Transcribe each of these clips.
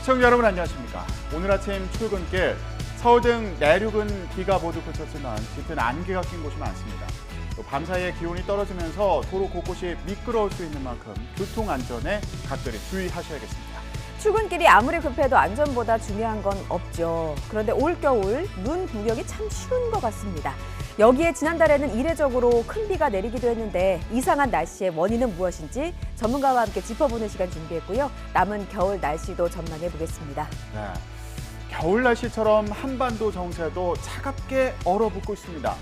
시청자 여러분 안녕하십니까. 오늘 아침 출근길 서울 등 내륙은 비가 모두 그쳤지만 짙은 안개가 낀 곳이 많습니다. 또 밤사이에 기온이 떨어지면서 도로 곳곳이 미끄러울 수 있는 만큼 교통 안전에 각별히 주의하셔야겠습니다. 출근길이 아무리 급해도 안전보다 중요한 건 없죠. 그런데 올겨울 눈 구경이 참 쉬운 것 같습니다. 여기에 지난달에는 이례적으로 큰 비가 내리기도 했는데 이상한 날씨의 원인은 무엇인지 전문가와 함께 짚어보는 시간 준비했고요. 남은 겨울 날씨도 전망해 보겠습니다. 네, 겨울 날씨처럼 한반도 정세도 차갑게 얼어붙고 있습니다.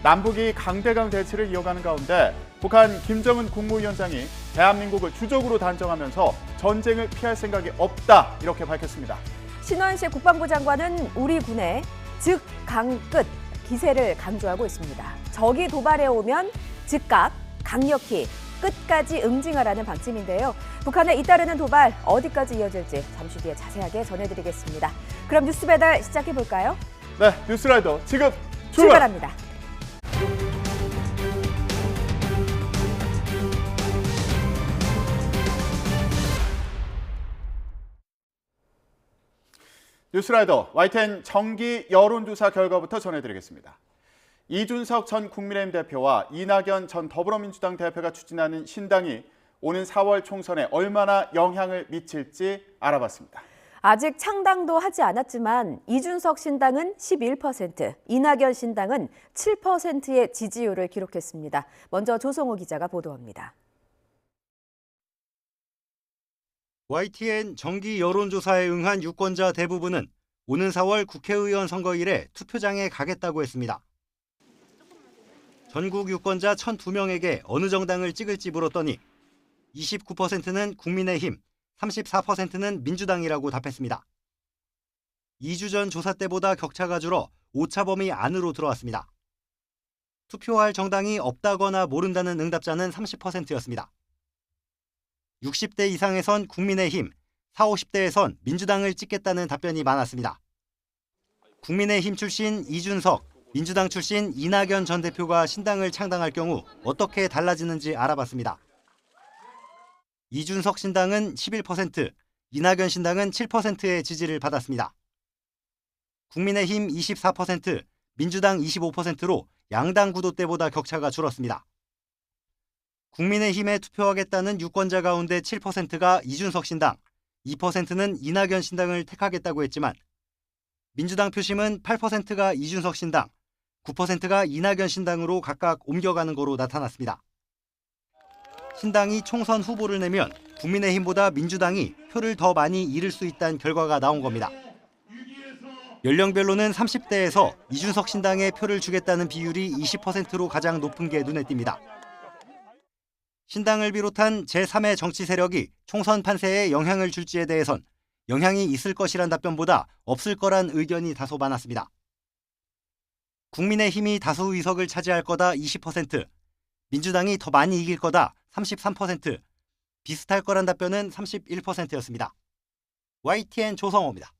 남북이 강대강 대치를 이어가는 가운데 북한 김정은 국무위원장이 대한민국을 주적으로 단정하면서 전쟁을 피할 생각이 없다 이렇게 밝혔습니다. 신원식 국방부 장관은 우리 군의 즉강끝 기세를 강조하고 있습니다. 적이 도발해 오면 즉각, 강력히, 끝까지 응징하라는 방침인데요. 북한의 잇따르는 도발 어디까지 이어질지 잠시 뒤에 자세하게 전해드리겠습니다. 그럼 뉴스 배달 시작해볼까요? 네, 뉴스라이더 지금 출발합니다. 뉴스라이더 YTN 정기 여론조사 결과부터 전해드리겠습니다. 이준석 전 국민의힘 대표와 이낙연 전 더불어민주당 대표가 추진하는 신당이 오는 4월 총선에 얼마나 영향을 미칠지 알아봤습니다. 아직 창당도 하지 않았지만 이준석 신당은 11%, 이낙연 신당은 7%의 지지율을 기록했습니다. 먼저 조성호 기자가 보도합니다. YTN 정기 여론조사에 응한 유권자 대부분은 오는 4월 국회의원 선거일에 투표장에 가겠다고 했습니다. 전국 유권자 1,002명에게 어느 정당을 찍을지 물었더니 29%는 국민의힘, 34%는 민주당이라고 답했습니다. 2주 전 조사 때보다 격차가 줄어 오차 범위 안으로 들어왔습니다. 투표할 정당이 없다거나 모른다는 응답자는 30%였습니다. 60대 이상에선 국민의힘, 40, 50대에선 민주당을 찍겠다는 답변이 많았습니다. 국민의힘 출신 이준석, 민주당 출신 이낙연 전 대표가 신당을 창당할 경우 어떻게 달라지는지 알아봤습니다. 이준석 신당은 11%, 이낙연 신당은 7%의 지지를 받았습니다. 국민의힘 24%, 민주당 25%로 양당 구도 때보다 격차가 줄었습니다. 국민의힘에 투표하겠다는 유권자 가운데 7%가 이준석 신당, 2%는 이낙연 신당을 택하겠다고 했지만 민주당 표심은 8%가 이준석 신당, 9%가 이낙연 신당으로 각각 옮겨가는 거로 나타났습니다. 신당이 총선 후보를 내면 국민의힘보다 민주당이 표를 더 많이 잃을 수 있다는 결과가 나온 겁니다. 연령별로는 30대에서 이준석 신당에 표를 주겠다는 비율이 20%로 가장 높은 게 눈에 띕니다. 신당을 비롯한 제3의 정치 세력이 총선 판세에 영향을 줄지에 대해선 영향이 있을 것이란 답변보다 없을 거란 의견이 다소 많았습니다. 국민의힘이 다수 의석을 차지할 거다 20%, 민주당이 더 많이 이길 거다 33%, 비슷할 거란 답변은 31%였습니다. YTN 조성호입니다.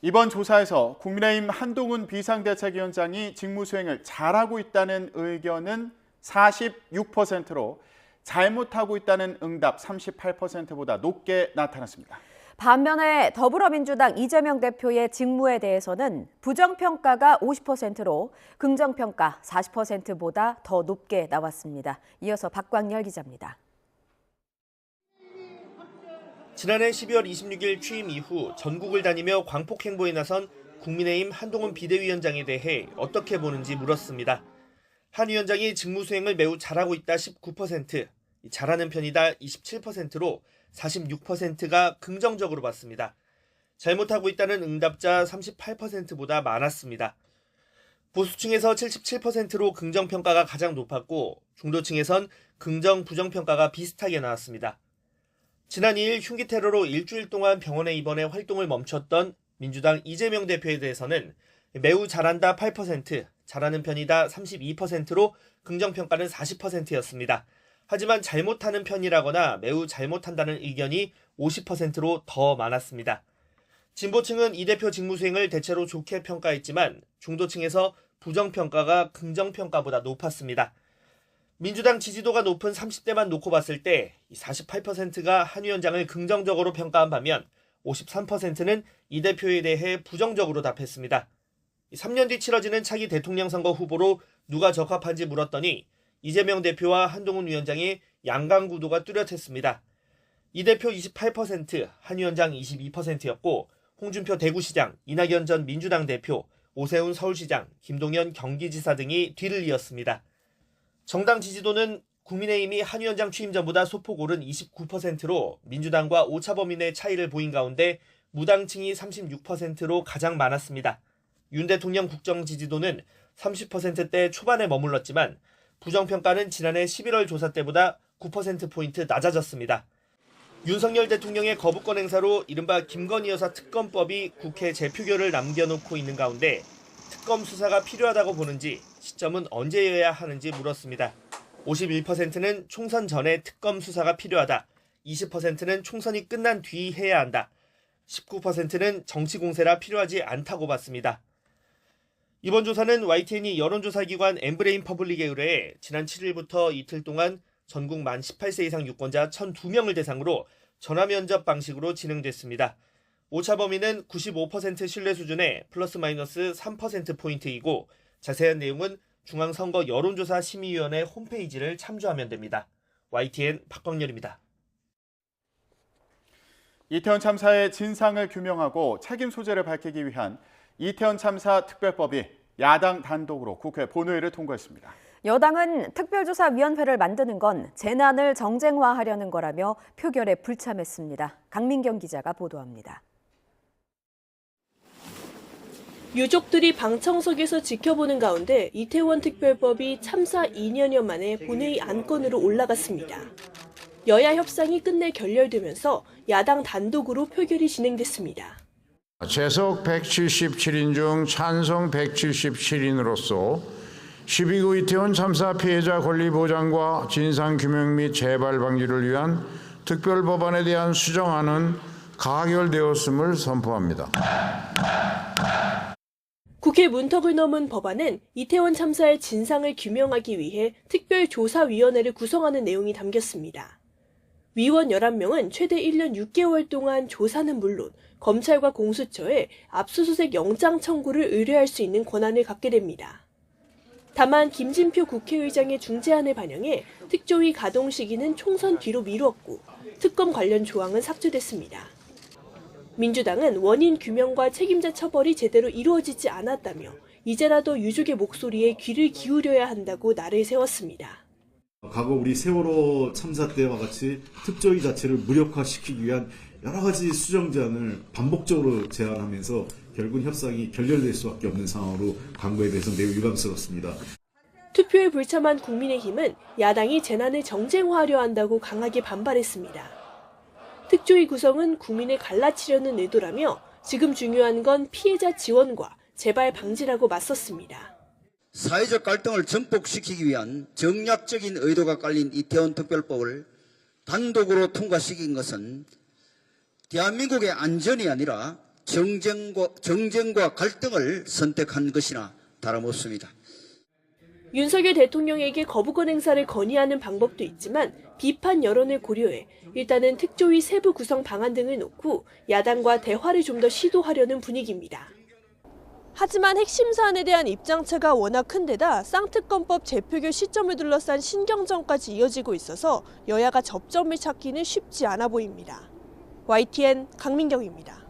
이번 조사에서 국민의힘 한동훈 비상대책위원장이 직무수행을 잘하고 있다는 의견은 46%로 잘못하고 있다는 응답 38%보다 높게 나타났습니다. 반면에 더불어민주당 이재명 대표의 직무에 대해서는 부정평가가 50%로 긍정평가 40%보다 더 높게 나왔습니다. 이어서 박광열 기자입니다. 지난해 12월 26일 취임 이후 전국을 다니며 광폭 행보에 나선 국민의힘 한동훈 비대위원장에 대해 어떻게 보는지 물었습니다. 한 위원장이 직무 수행을 매우 잘하고 있다 19%, 잘하는 편이다 27%로 46%가 긍정적으로 봤습니다. 잘못하고 있다는 응답자 38%보다 많았습니다. 보수층에서 77%로 긍정평가가 가장 높았고 중도층에선 긍정, 부정평가가 비슷하게 나왔습니다. 지난 2일 흉기 테러로 일주일 동안 병원에 입원해 활동을 멈췄던 민주당 이재명 대표에 대해서는 매우 잘한다 8%, 잘하는 편이다 32%로 긍정평가는 40%였습니다. 하지만 잘못하는 편이라거나 매우 잘못한다는 의견이 50%로 더 많았습니다. 진보층은 이 대표 직무수행을 대체로 좋게 평가했지만 중도층에서 부정평가가 긍정평가보다 높았습니다. 민주당 지지도가 높은 30대만 놓고 봤을 때 48%가 한 위원장을 긍정적으로 평가한 반면 53%는 이 대표에 대해 부정적으로 답했습니다. 3년 뒤 치러지는 차기 대통령 선거 후보로 누가 적합한지 물었더니 이재명 대표와 한동훈 위원장의 양강구도가 뚜렷했습니다. 이 대표 28%, 한 위원장 22%였고 홍준표 대구시장, 이낙연 전 민주당 대표, 오세훈 서울시장, 김동연 경기지사 등이 뒤를 이었습니다. 정당 지지도는 국민의힘이 한 위원장 취임 전보다 소폭 오른 29%로 민주당과 오차범위 차이를 보인 가운데 무당층이 36%로 가장 많았습니다. 윤 대통령 국정 지지도는 30%대 초반에 머물렀지만 부정평가는 지난해 11월 조사 때보다 9%포인트 낮아졌습니다. 윤석열 대통령의 거부권 행사로 이른바 김건희 여사 특검법이 국회 재표결을 남겨놓고 있는 가운데 특검 수사가 필요하다고 보는지 시점은 언제여야 하는지 물었습니다. 51%는 총선 전에 특검 수사가 필요하다. 20%는 총선이 끝난 뒤 해야 한다. 19%는 정치 공세라 필요하지 않다고 봤습니다. 이번 조사는 YTN이 여론조사기관 엠브레인 퍼블릭에 의뢰해 지난 7일부터 이틀 동안 전국 만 18세 이상 유권자 1,002명을 대상으로 전화면접 방식으로 진행됐습니다. 오차 범위는 95% 신뢰 수준의 플러스 마이너스 3%포인트이고 자세한 내용은 중앙선거 여론조사 심의위원회 홈페이지를 참조하면 됩니다. YTN 박광렬입니다. 이태원 참사의 진상을 규명하고 책임 소재를 밝히기 위한 이태원 참사 특별법이 야당 단독으로 국회 본회의를 통과했습니다. 여당은 특별조사위원회를 만드는 건 재난을 정쟁화하려는 거라며 표결에 불참했습니다. 강민경 기자가 보도합니다. 유족들이 방청석에서 지켜보는 가운데 이태원 특별법이 참사 2년여 만에 본회의 안건으로 올라갔습니다. 여야 협상이 끝내 결렬되면서 야당 단독으로 표결이 진행됐습니다. 재석 177인 중 찬성 177인으로서 12구 이태원 참사 피해자 권리 보장과 진상규명 및 재발 방지를 위한 특별법안에 대한 수정안은 가결되었음을 선포합니다. 국회 문턱을 넘은 법안은 이태원 참사의 진상을 규명하기 위해 특별조사위원회를 구성하는 내용이 담겼습니다. 위원 11명은 최대 1년 6개월 동안 조사는 물론 검찰과 공수처에 압수수색 영장 청구를 의뢰할 수 있는 권한을 갖게 됩니다. 다만 김진표 국회의장의 중재안을 반영해 특조위 가동 시기는 총선 뒤로 미루었고 특검 관련 조항은 삭제됐습니다. 민주당은 원인 규명과 책임자 처벌이 제대로 이루어지지 않았다며 이제라도 유족의 목소리에 귀를 기울여야 한다고 날을 세웠습니다. 과거 우리 세월호 참사 때와 같이 특조위 자체를 무력화시키기 위한 여러 가지 수정제안을 반복적으로 제안하면서 결국 협상이 결렬될 수밖에 없는 상황으로 간 거에 대해서 매우 유감스럽습니다. 투표에 불참한 국민의힘은 야당이 재난을 정쟁화하려 한다고 강하게 반발했습니다. 특조위 구성은 국민을 갈라치려는 의도라며 지금 중요한 건 피해자 지원과 재발 방지라고 맞섰습니다. 사회적 갈등을 증폭시키기 위한 정략적인 의도가 깔린 이태원 특별법을 단독으로 통과시킨 것은 대한민국의 안전이 아니라 정쟁과 갈등을 선택한 것이나 다름없습니다. 윤석열 대통령에게 거부권 행사를 건의하는 방법도 있지만 비판 여론을 고려해 일단은 특조위 세부 구성 방안 등을 놓고 야당과 대화를 좀 더 시도하려는 분위기입니다. 하지만 핵심 사안에 대한 입장차가 워낙 큰 데다 쌍특검법 재표결 시점을 둘러싼 신경전까지 이어지고 있어서 여야가 접점을 찾기는 쉽지 않아 보입니다. YTN 강민경입니다.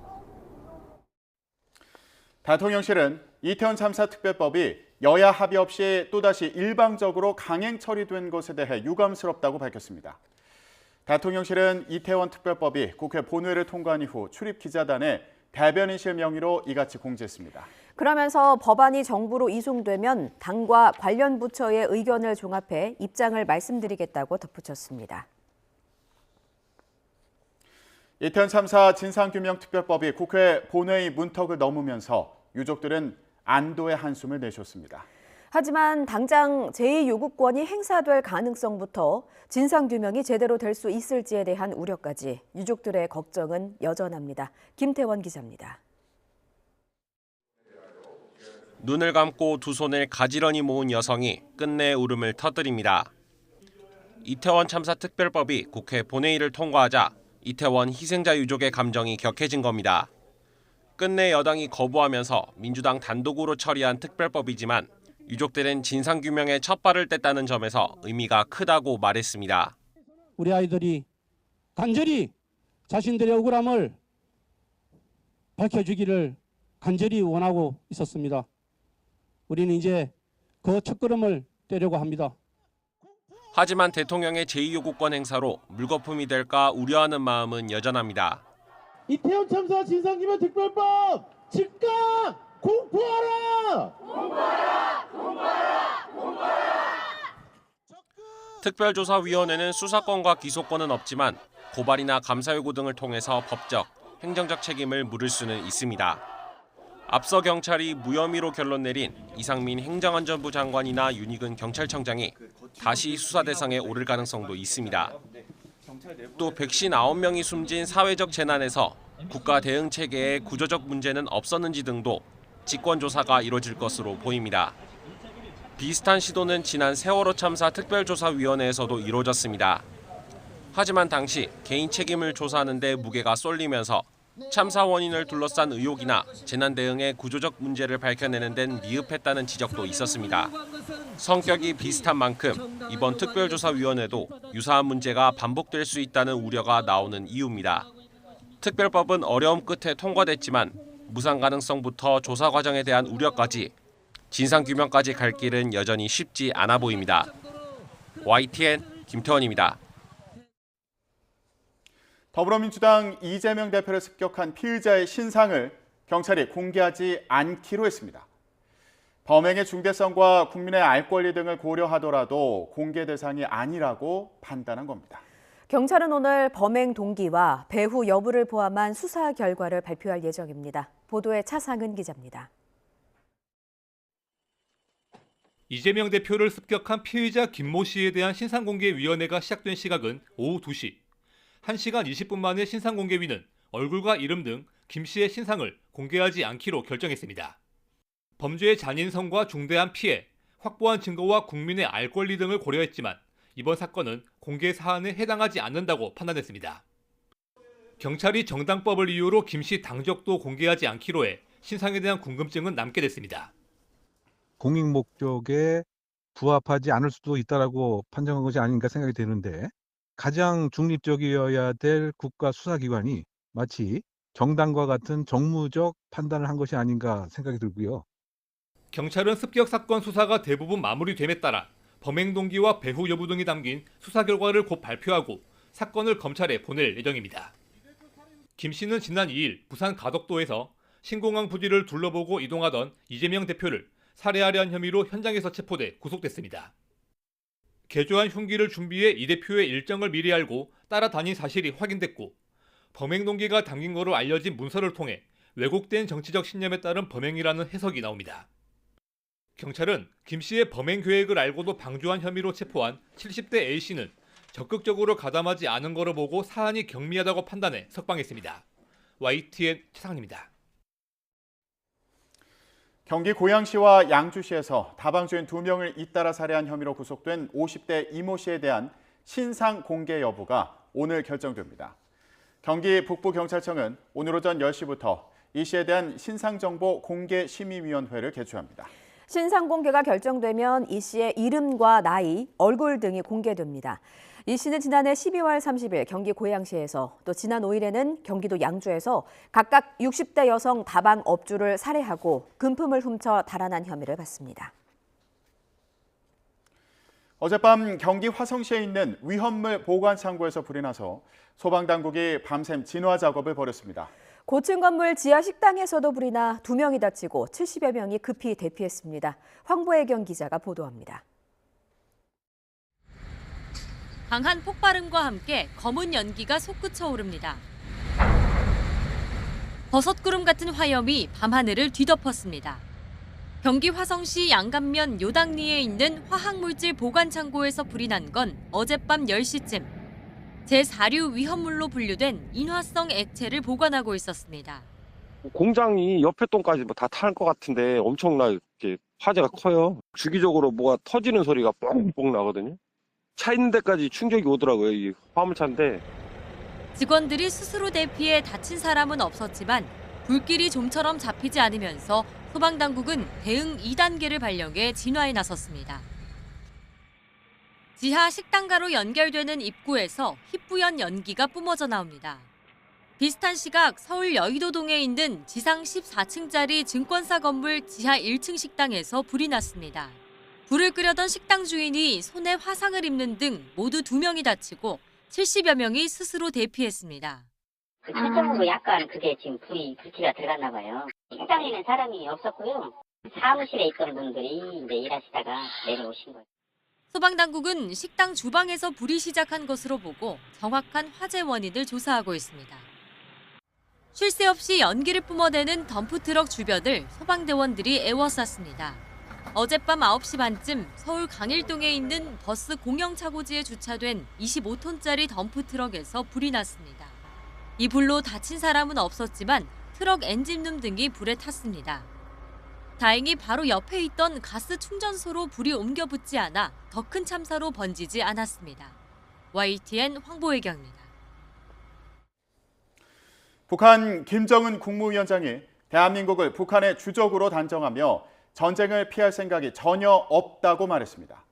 대통령실은 이태원 참사 특별법이 여야 합의 없이 또다시 일방적으로 강행 처리된 것에 대해 유감스럽다고 밝혔습니다. 대통령실은 이태원 특별법이 국회 본회의를 통과한 이후 출입 기자단에 대변인실 명의로 이같이 공지했습니다. 그러면서 법안이 정부로 이송되면 당과 관련 부처의 의견을 종합해 입장을 말씀드리겠다고 덧붙였습니다. 이태원 참사 진상규명특별법이 국회 본회의 문턱을 넘으면서 유족들은 안도의 한숨을 내쉬었습니다. 하지만 당장 제2요구권이 행사될 가능성부터 진상규명이 제대로 될 수 있을지에 대한 우려까지 유족들의 걱정은 여전합니다. 김태원 기자입니다. 눈을 감고 두 손을 가지런히 모은 여성이 끝내 울음을 터뜨립니다. 이태원 참사 특별법이 국회 본회의를 통과하자 이태원 희생자 유족의 감정이 격해진 겁니다. 끝내 여당이 거부하면서 민주당 단독으로 처리한 특별법이지만 유족들은 진상규명에 첫 발을 뗐다는 점에서 의미가 크다고 말했습니다. 우리 아이들이 간절히 자신들의 억울함을 밝혀주기를 간절히 원하고 있었습니다. 우리는 이제 그 첫걸음을 떼려고 합니다. 하지만 대통령의 제2요구권 행사로 물거품이 될까 우려하는 마음은 여전합니다. 이태원 참사 진상규명 특별법 즉각 공포하라! 특별조사위원회는 수사권과 기소권은 없지만 고발이나 감사요구 등을 통해서 법적, 행정적 책임을 물을 수는 있습니다. 앞서 경찰이 무혐의로 결론 내린 이상민 행정안전부 장관이나 윤익은 경찰청장이 다시 수사 대상에 오를 가능성도 있습니다. 또 159명이 숨진 사회적 재난에서 국가 대응 체계에 구조적 문제는 없었는지 등도 직권 조사가 이뤄질 것으로 보입니다. 비슷한 시도는 지난 세월호 참사 특별조사위원회에서도 이루어졌습니다. 하지만 당시 개인 책임을 조사하는 데 무게가 쏠리면서 참사 원인을 둘러싼 의혹이나 재난 대응의 구조적 문제를 밝혀내는 데는 미흡했다는 지적도 있었습니다. 성격이 비슷한 만큼 이번 특별조사위원회도 유사한 문제가 반복될 수 있다는 우려가 나오는 이유입니다. 특별법은 어려움 끝에 통과됐지만 무상 가능성부터 조사 과정에 대한 우려까지 진상규명까지 갈 길은 여전히 쉽지 않아 보입니다. YTN 김태원입니다. 더불어민주당 이재명 대표를 습격한 피의자의 신상을 경찰이 공개하지 않기로 했습니다. 범행의 중대성과 국민의 알 권리 등을 고려하더라도 공개 대상이 아니라고 판단한 겁니다. 경찰은 오늘 범행 동기와 배후 여부를 포함한 수사 결과를 발표할 예정입니다. 보도에 차상은 기자입니다. 이재명 대표를 습격한 피의자 김모 씨에 대한 신상공개위원회가 시작된 시각은 오후 2시. 1시간 20분 만에 신상공개위는 얼굴과 이름 등 김 씨의 신상을 공개하지 않기로 결정했습니다. 범죄의 잔인성과 중대한 피해, 확보한 증거와 국민의 알 권리 등을 고려했지만 이번 사건은 공개 사안에 해당하지 않는다고 판단했습니다. 경찰이 정당법을 이유로 김 씨 당적도 공개하지 않기로 해 신상에 대한 궁금증은 남게 됐습니다. 공익 목적에 부합하지 않을 수도 있다라고 판정한 것이 아닌가 생각이 되는데 가장 중립적이어야 될 국가 수사기관이 마치 정당과 같은 정무적 판단을 한 것이 아닌가 생각이 들고요. 경찰은 습격 사건 수사가 대부분 마무리됨에 따라 범행 동기와 배후 여부 등이 담긴 수사 결과를 곧 발표하고 사건을 검찰에 보낼 예정입니다. 김 씨는 지난 2일 부산 가덕도에서 신공항 부지를 둘러보고 이동하던 이재명 대표를 살해하려는 혐의로 현장에서 체포돼 구속됐습니다. 개조한 흉기를 준비해 이 대표의 일정을 미리 알고 따라다닌 사실이 확인됐고 범행 동기가 담긴 거로 알려진 문서를 통해 왜곡된 정치적 신념에 따른 범행이라는 해석이 나옵니다. 경찰은 김 씨의 범행 계획을 알고도 방조한 혐의로 체포한 70대 A씨는 적극적으로 가담하지 않은 거로 보고 사안이 경미하다고 판단해 석방했습니다. YTN 최상입니다. 경기 고양시와 양주시에서 다방주인 2명을 잇따라 살해한 혐의로 구속된 50대 이모 씨에 대한 신상 공개 여부가 오늘 결정됩니다. 경기 북부경찰청은 오늘 오전 10시부터 이 씨에 대한 신상정보 공개심의위원회를 개최합니다. 신상 공개가 결정되면 이 씨의 이름과 나이, 얼굴 등이 공개됩니다. 이 씨는 지난해 12월 30일 경기 고양시에서 또 지난 5일에는 경기도 양주에서 각각 60대 여성 다방 업주를 살해하고 금품을 훔쳐 달아난 혐의를 받습니다. 어젯밤 경기 화성시에 있는 위험물 보관 창고에서 불이 나서 소방당국이 밤샘 진화 작업을 벌였습니다. 고층 건물 지하 식당에서도 불이 나 2명이 다치고 70여 명이 급히 대피했습니다. 황보혜경 기자가 보도합니다. 강한 폭발음과 함께 검은 연기가 솟구쳐 오릅니다. 버섯구름 같은 화염이 밤하늘을 뒤덮었습니다. 경기 화성시 양감면 요당리에 있는 화학물질 보관창고에서 불이 난 건 어젯밤 10시쯤. 제4류 위험물로 분류된 인화성 액체를 보관하고 있었습니다. 공장이 옆에 동까지 다 탈 것 같은데 엄청나게 화재가 커요. 주기적으로 뭐가 터지는 소리가 뻥뻥 나거든요. 차 있는 데까지 충격이 오더라고요. 이 화물차인데. 직원들이 스스로 대피해 다친 사람은 없었지만 불길이 좀처럼 잡히지 않으면서 소방당국은 대응 2단계를 발령해 진화에 나섰습니다. 지하 식당가로 연결되는 입구에서 희뿌연 연기가 뿜어져 나옵니다. 비슷한 시각 서울 여의도동에 있는 지상 14층짜리 증권사 건물 지하 1층 식당에서 불이 났습니다. 불을 끄려던 식당 주인이 손에 화상을 입는 등 모두 2명이 다치고 70여 명이 스스로 대피했습니다. 그 철저으로 약간 그게 지금 불티가 들어갔나 봐요. 식당에는 사람이 없었고요. 사무실에 있던 분들이 이제 일하시다가 내려오신 거예요. 소방당국은 식당 주방에서 불이 시작한 것으로 보고 정확한 화재 원인을 조사하고 있습니다. 쉴 새 없이 연기를 뿜어대는 덤프트럭 주변을 소방대원들이 에워쌌습니다. 어젯밤 9시 반쯤 서울 강일동에 있는 버스 공영차고지에 주차된 25톤짜리 덤프트럭에서 불이 났습니다. 이 불로 다친 사람은 없었지만 트럭 엔진룸 등이 불에 탔습니다. 다행히 바로 옆에 있던 가스 충전소로 불이 옮겨 붙지 않아 더 큰 참사로 번지지 않았습니다. YTN 황보혜경입니다. 북한 김정은 국무위원장이 대한민국을 북한의 주적으로 단정하며 전쟁을 피할 생각이 전혀 없다고 말했습니다.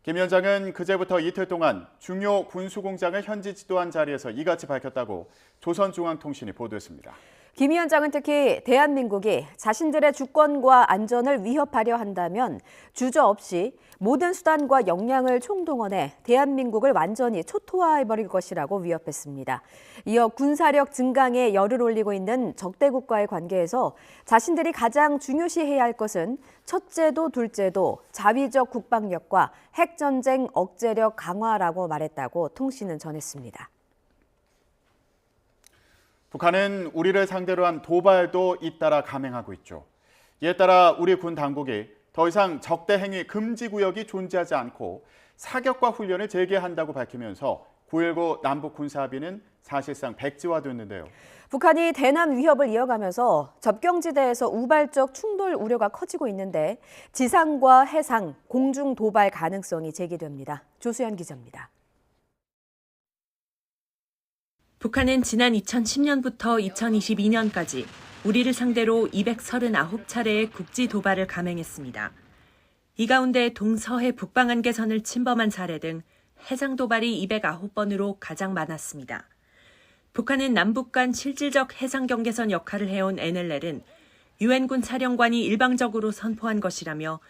김 위원장은 그제부터 이틀 동안 중요 군수공장을 현지 지도한 자리에서 이같이 밝혔다고 조선중앙통신이 보도했습니다. 김 위원장은 특히 대한민국이 자신들의 주권과 안전을 위협하려 한다면 주저없이 모든 수단과 역량을 총동원해 대한민국을 완전히 초토화해버릴 것이라고 위협했습니다. 이어 군사력 증강에 열을 올리고 있는 적대국과의 관계에서 자신들이 가장 중요시해야 할 것은 첫째도 둘째도 자위적 국방력과 핵전쟁 억제력 강화라고 말했다고 통신은 전했습니다. 북한은 우리를 상대로 한 도발도 잇따라 감행하고 있죠. 이에 따라 우리 군 당국이 더 이상 적대 행위 금지 구역이 존재하지 않고 사격과 훈련을 재개한다고 밝히면서 9.19 남북 군사합의는 사실상 백지화됐는데요. 북한이 대남 위협을 이어가면서 접경지대에서 우발적 충돌 우려가 커지고 있는데 지상과 해상, 공중 도발 가능성이 제기됩니다. 조수연 기자입니다. 북한은 지난 2010년부터 2022년까지 우리를 상대로 239차례의 국지 도발을 감행했습니다. 이 가운데 동서해 북방한계선을 침범한 사례 등 해상 도발이 209번으로 가장 많았습니다. 북한은 남북 간 실질적 해상 경계선 역할을 해온 NLL은 유엔군 사령관이 일방적으로 선포한 것이라며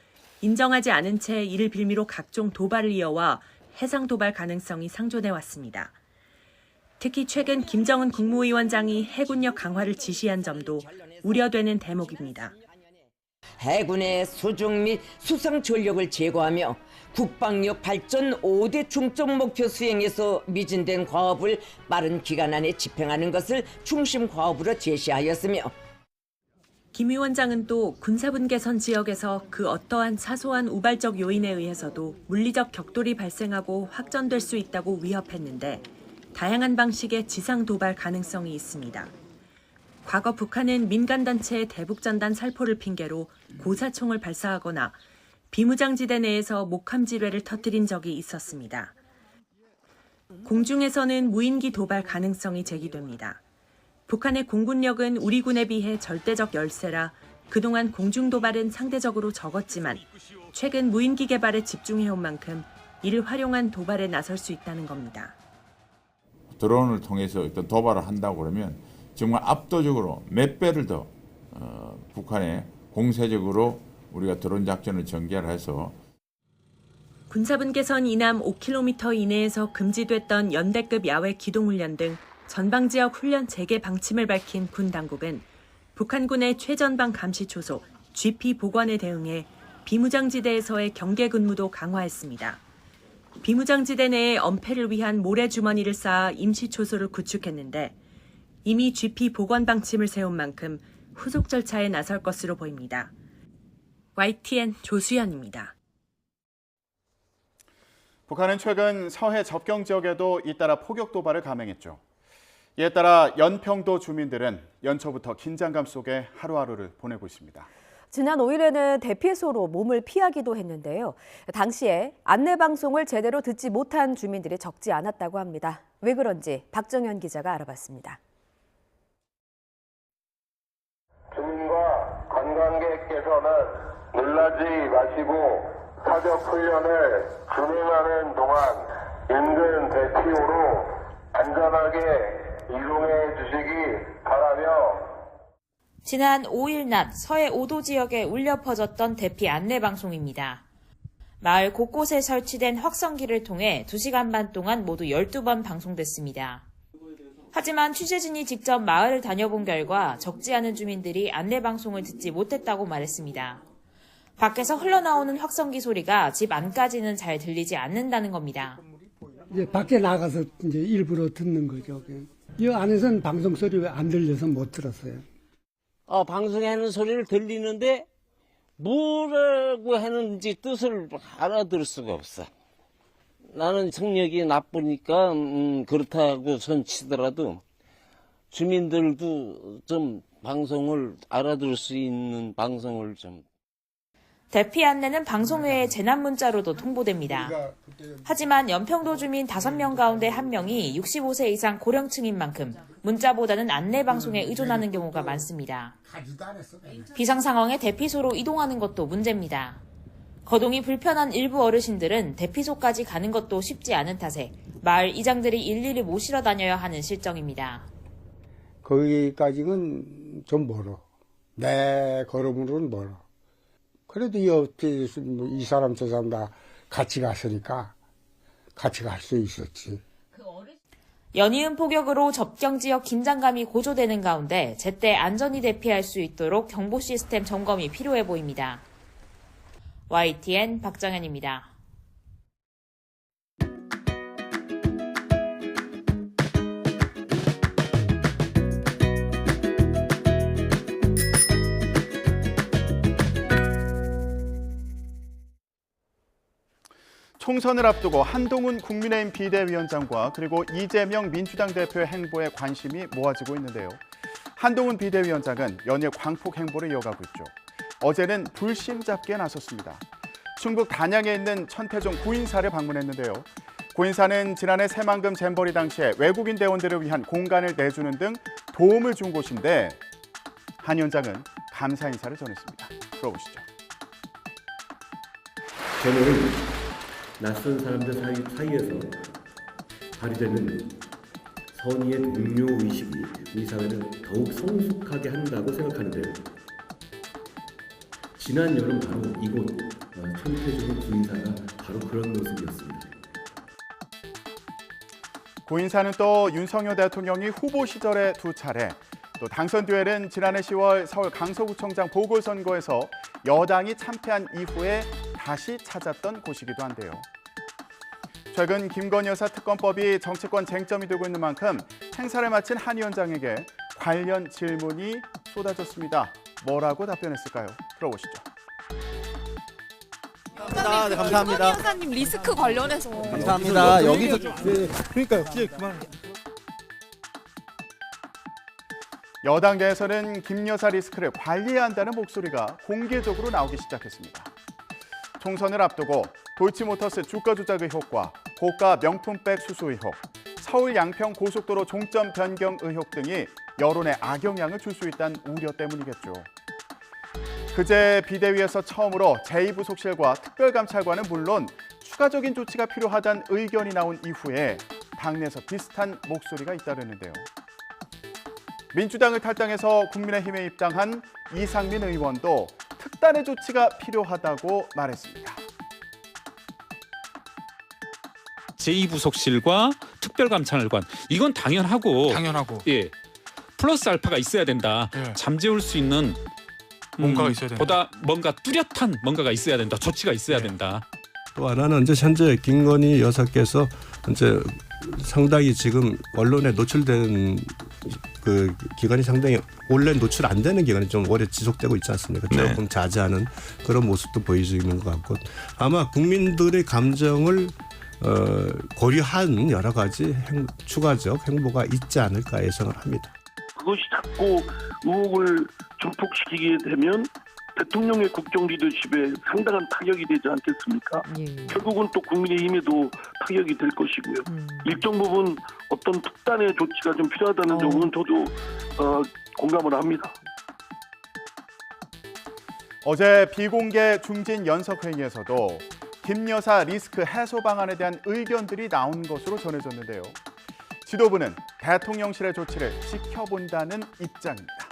인정하지 않은 채 이를 빌미로 각종 도발을 이어와 해상 도발 가능성이 상존해 왔습니다. 특히 최근 김정은 국무위원장이 해군력 강화를 지시한 점도 우려되는 대목입니다. 해군의 수중 및 수상 전력을 제거하며 국방력 발전 5대 중점 목표 수행에서 미진된 과업을 빠른 기간 안에 집행하는 것을 중심 과업으로 제시하였으며 김 위원장은 또 군사분계선 지역에서 그 어떠한 사소한 우발적 요인에 의해서도 물리적 격돌이 발생하고 확전될 수 있다고 위협했는데 다양한 방식의 지상 도발 가능성이 있습니다. 과거 북한은 민간단체의 대북전단 살포를 핑계로 고사총을 발사하거나 비무장지대 내에서 목함지뢰를 터뜨린 적이 있었습니다. 공중에서는 무인기 도발 가능성이 제기됩니다. 북한의 공군력은 우리 군에 비해 절대적 열세라 그동안 공중 도발은 상대적으로 적었지만 최근 무인기 개발에 집중해온 만큼 이를 활용한 도발에 나설 수 있다는 겁니다. 드론을 통해서 어떤 도발을 한다고 그러면 정말 압도적으로 몇 배를 더 북한에 공세적으로 우리가 드론 작전을 전개를 해서 군사분계선 이남 5km 이내에서 금지됐던 연대급 야외 기동훈련 등 전방지역 훈련 재개 방침을 밝힌 군 당국은 북한군의 최전방 감시 초소 GP 복원에 대응해 비무장지대에서의 경계 근무도 강화했습니다. 비무장지대 내에 엄폐를 위한 모래주머니를 쌓아 임시초소를 구축했는데 이미 GP 복원 방침을 세운 만큼 후속 절차에 나설 것으로 보입니다. YTN 조수연입니다. 북한은 최근 서해 접경 지역에도 잇따라 포격 도발을 감행했죠. 이에 따라 연평도 주민들은 연초부터 긴장감 속에 하루하루를 보내고 있습니다. 지난 5일에는 대피소로 몸을 피하기도 했는데요. 당시에 안내방송을 제대로 듣지 못한 주민들이 적지 않았다고 합니다. 왜 그런지 박정현 기자가 알아봤습니다. 주민과 관광객께서는 놀라지 마시고 사격 훈련을 진행하는 동안 인근 대피소로 안전하게 이동해 주시기 바라며 지난 5일 낮 서해 5도 지역에 울려 퍼졌던 대피 안내 방송입니다. 마을 곳곳에 설치된 확성기를 통해 2시간 반 동안 모두 12번 방송됐습니다. 하지만 취재진이 직접 마을을 다녀본 결과 적지 않은 주민들이 안내 방송을 듣지 못했다고 말했습니다. 밖에서 흘러나오는 확성기 소리가 집 안까지는 잘 들리지 않는다는 겁니다. 이제 밖에 나가서 이제 일부러 듣는 거죠. 이 안에서는 방송 소리가 안 들려서 못 들었어요. 방송에 하는 소리를 들리는데 뭐라고 하는지 뜻을 알아들을 수가 없어. 나는 성력이 나쁘니까 그렇다고 손치더라도 주민들도 좀 방송을 알아들을 수 있는 방송을 좀. 대피 안내는 방송 외에 재난 문자로도 통보됩니다. 하지만 연평도 주민 5명 가운데 1명이 65세 이상 고령층인 만큼 문자보다는 안내 방송에 의존하는 경우가 많습니다. 비상 상황에 대피소로 이동하는 것도 문제입니다. 거동이 불편한 일부 어르신들은 대피소까지 가는 것도 쉽지 않은 탓에 마을 이장들이 일일이 모시러 다녀야 하는 실정입니다. 거기까지는 좀 멀어. 내 걸음으로는 멀어. 그래도 이 사람 저 사람 다 같이 갔으니까 같이 갈 수 있었지. 연이은 폭격으로 접경 지역 긴장감이 고조되는 가운데 제때 안전히 대피할 수 있도록 경보 시스템 점검이 필요해 보입니다. YTN 박정현입니다. 총선을 앞두고 한동훈 국민의힘 비대위원장과 그리고 이재명 민주당 대표의 행보에 관심이 모아지고 있는데요. 한동훈 비대위원장은 연일 광폭 행보를 이어가고 있죠. 어제는 불심 잡기에 나섰습니다. 충북 단양에 있는 천태종 구인사를 방문했는데요. 구인사는 지난해 새만금 잼버리 당시에 외국인 대원들을 위한 공간을 내주는 등 도움을 준 곳인데 한 위원장은 감사 인사를 전했습니다. 들어보시죠. 저는 낯선 사람들 사이에서 발휘되는 선의의 동료 의식이 우리 사회를 더욱 성숙하게 한다고 생각하는데요. 지난 여름 바로 이곳 천태종 구인사가 바로 그런 모습이었습니다. 구인사는 또 윤석열 대통령이 후보 시절에 2차례, 또 당선 뒤에는 지난해 10월 서울 강서구청장 보궐선거에서 여당이 참패한 이후에 다시 찾았던 곳이기도 한데요. 최근 김건희 여사 특검법이 정치권 쟁점이 되고 있는 만큼 행사를 마친 한 위원장에게 관련 질문이 쏟아졌습니다. 뭐라고 답변했을까요? 들어보시죠. 감사합니다. 네, 감사합니다. 여사님 리스크 관련해서. 감사합니다. 여기서 그러니까요. 이제 그만. 여당 내에서는 김 여사 리스크를 관리해야 한다는 목소리가 공개적으로 나오기 시작했습니다. 총선을 앞두고 도이치모터스 주가 조작 의혹과 고가 명품백 수수 의혹, 서울 양평 고속도로 종점 변경 의혹 등이 여론에 악영향을 줄 수 있다는 우려 때문이겠죠. 그제 비대위에서 처음으로 제2부속실과 특별감찰관은 물론 추가적인 조치가 필요하다는 의견이 나온 이후에 당내에서 비슷한 목소리가 잇따르는데요. 민주당을 탈당해서 국민의힘에 입당한 이상민 의원도 특단의 조치가 필요하다고 말했습니다. 제2부속실과 특별감찰관 이건 당연하고 예 플러스 알파가 있어야 된다. 예. 잠재울 수 있는 뭔가가 있어야 된다. 보다 뭔가 뚜렷한 뭔가가 있어야 된다. 조치가 있어야 된다. 또 하나는 이제 현재 김건희 여사께서 이제 상당히 지금 언론에 노출된 그 기간이 상당히 원래 노출 안 되는 기간이 좀 오래 지속되고 있지 않습니까? 조금 자제하는 그런 모습도 보여지는 것 같고 아마 국민들의 감정을 고려한 여러 가지 추가적 행보가 있지 않을까 예상을 합니다. 그것이 자꾸 의혹을 증폭시키게 되면 대통령의 국정 리더십에 상당한 타격이 되지 않겠습니까? 결국은 또 국민의힘에도 타격이 될 것이고요. 일정 부분 어떤 특단의 조치가 좀 필요하다는 점은 저도 공감을 합니다. 어제 비공개 중진 연석회의에서도 김 여사 리스크 해소 방안에 대한 의견들이 나온 것으로 전해졌는데요. 지도부는 대통령실의 조치를 지켜본다는 입장입니다.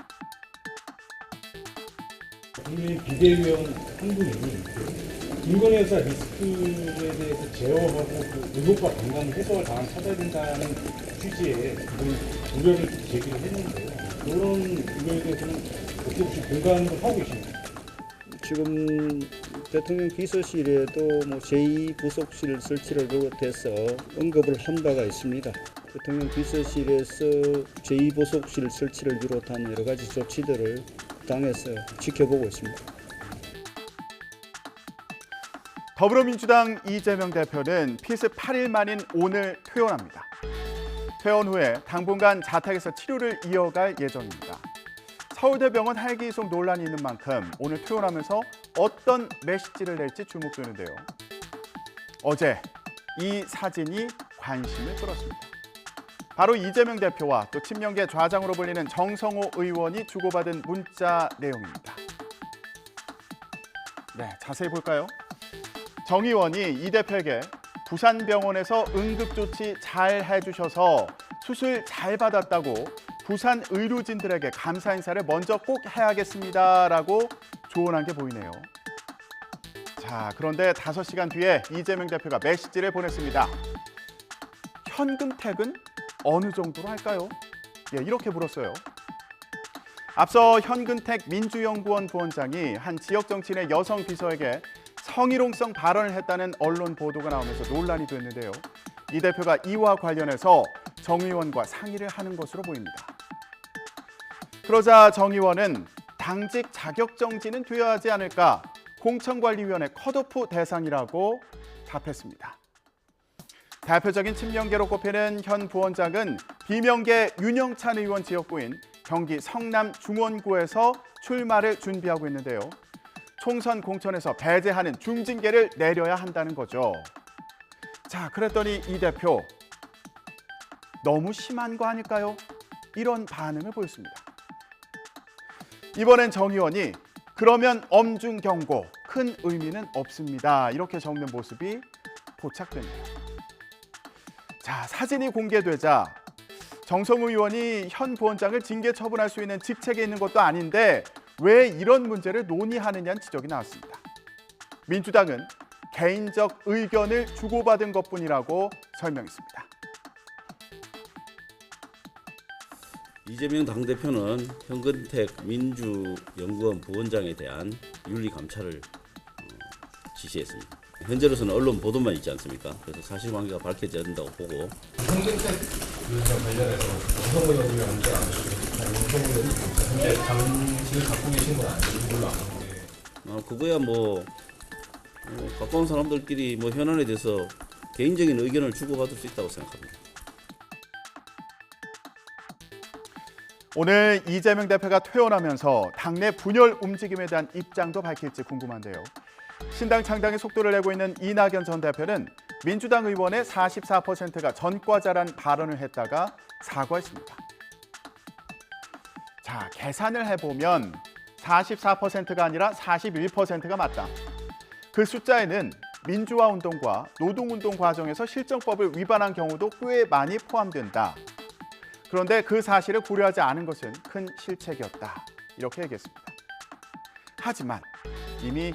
국민 비대위원 한 분이 김건희 여사 리스크에 대해서 제어하고 그 의혹과 반감을 해소할 방안 찾아야 된다는 취지의 그런 우려를 제기를 했는데요. 그런 의견에 대해서는 어떻게 혹시 공감을 하고 계십니까? 지금 대통령 비서실에도 뭐 제2부속실 설치를 비롯해서 언급을 한 바가 있습니다. 대통령 비서실에서 제2부속실 설치를 비롯한 여러 가지 조치들을 당에서 지켜보고 있습니다. 더불어민주당 이재명 대표는 피습 8일 만인 오늘 퇴원합니다. 퇴원 후에 당분간 자택에서 치료를 이어갈 예정입니다. 서울대병원 헬기 이송 논란이 있는 만큼 오늘 퇴원하면서 어떤 메시지를 낼지 주목되는데요. 어제 이 사진이 관심을 끌었습니다. 바로 이재명 대표와 또 친명계 좌장으로 불리는 정성호 의원이 주고받은 문자 내용입니다. 네, 자세히 볼까요? 정 의원이 이 대표에게 부산병원에서 응급조치 잘 해주셔서 수술 잘 받았다고 부산 의료진들에게 감사 인사를 먼저 꼭 해야겠습니다라고 조언한 게 보이네요. 자, 그런데 5시간 뒤에 이재명 대표가 메시지를 보냈습니다. 현금택은 어느 정도로 할까요? 예, 이렇게 물었어요. 앞서 현근택 민주연구원 부원장이 한 지역 정치인의 여성 비서에게 성희롱성 발언을 했다는 언론 보도가 나오면서 논란이 됐는데요. 이 대표가 이와 관련해서 정 의원과 상의를 하는 것으로 보입니다. 그러자 정 의원은 당직 자격정지는 되어야 하지 않을까, 공천관리위원회 컷오프 대상이라고 답했습니다. 대표적인 친명계로 꼽히는 현 부원장은 비명계 윤영찬 의원 지역구인 경기 성남 중원구에서 출마를 준비하고 있는데요. 총선 공천에서 배제하는 중징계를 내려야 한다는 거죠. 자, 그랬더니 이 대표 너무 심한 거 아닐까요? 이런 반응을 보였습니다. 이번엔 정 의원이 그러면 엄중 경고, 큰 의미는 없습니다. 이렇게 적는 모습이 포착됐네요. 자, 사진이 공개되자 정성호 의원이 현 부원장을 징계 처분할 수 있는 직책에 있는 것도 아닌데 왜 이런 문제를 논의하느냐는 지적이 나왔습니다. 민주당은 개인적 의견을 주고받은 것뿐이라고 설명했습니다. 이재명 당대표는 현근택 민주연구원 부원장에 대한 윤리감찰을 지시했습니다. 현재로서는 언론 보도만 있지 않습니까? 그래서 사실관계가 밝혀져야 된다고 보고. 현근택 위원장 관련해서 정성호 의원이 문제가 안 되시고 정성호 의원이 현재 당직을 갖고 계신 건 아니고 물론 아는데. 그거야 뭐 가까운 사람들끼리 뭐 현안에 대해서 개인적인 의견을 주고받을 수 있다고 생각합니다. 오늘 이재명 대표가 퇴원하면서 당내 분열 움직임에 대한 입장도 밝힐지 궁금한데요. 신당 창당에 속도를 내고 있는 이낙연 전 대표는 민주당 의원의 44%가 전과자란 발언을 했다가 사과했습니다. 자, 계산을 해보면 44%가 아니라 41%가 맞다. 그 숫자에는 민주화 운동과 노동운동 과정에서 실정법을 위반한 경우도 꽤 많이 포함된다. 그런데 그 사실을 고려하지 않은 것은 큰 실책이었다. 이렇게 얘기했습니다. 하지만 이미